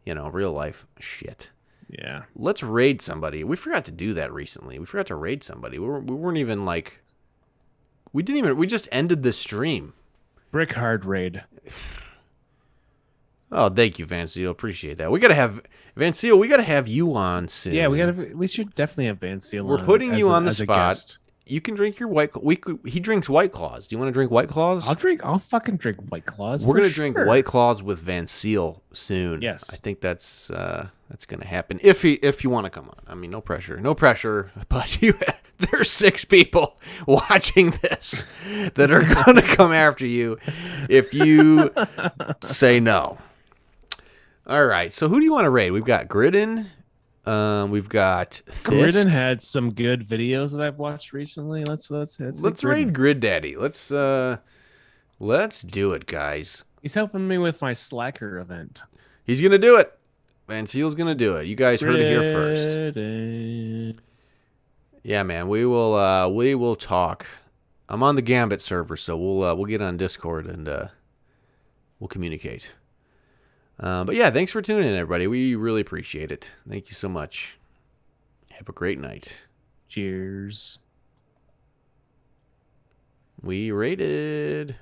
real life shit. Yeah. Let's raid somebody. We forgot to do that recently. We forgot to raid somebody. We weren't even like. We just ended the stream. Brick hard raid. Oh, thank you, Van Seal. Appreciate that. We gotta have Van Seal. We gotta have you on soon. Yeah, we should definitely have Van Seal. We're putting you on the spot. You can drink your White. He drinks White Claws. Do you want to drink White Claws? I'll fucking drink White Claws. We're gonna drink White Claws with Van Seal soon. Yes, I think that's gonna happen. If you want to come on, I mean, no pressure, But there's 6 people watching this that are gonna come after you if you say no. All right, so who do you want to raid? We've got Gridden. We've got Fisk. Gridden had some good videos that I've watched recently. Let's raid Grid Daddy. Let's do it, guys. He's helping me with my Slacker event. He's gonna do it. Van Seal's gonna do it. You guys heard it here first. Yeah, man. We will talk. I'm on the Gambit server, so we'll get on Discord and we'll communicate. But yeah, thanks for tuning in, everybody. We really appreciate it. Thank you so much. Have a great night. Cheers. We rated.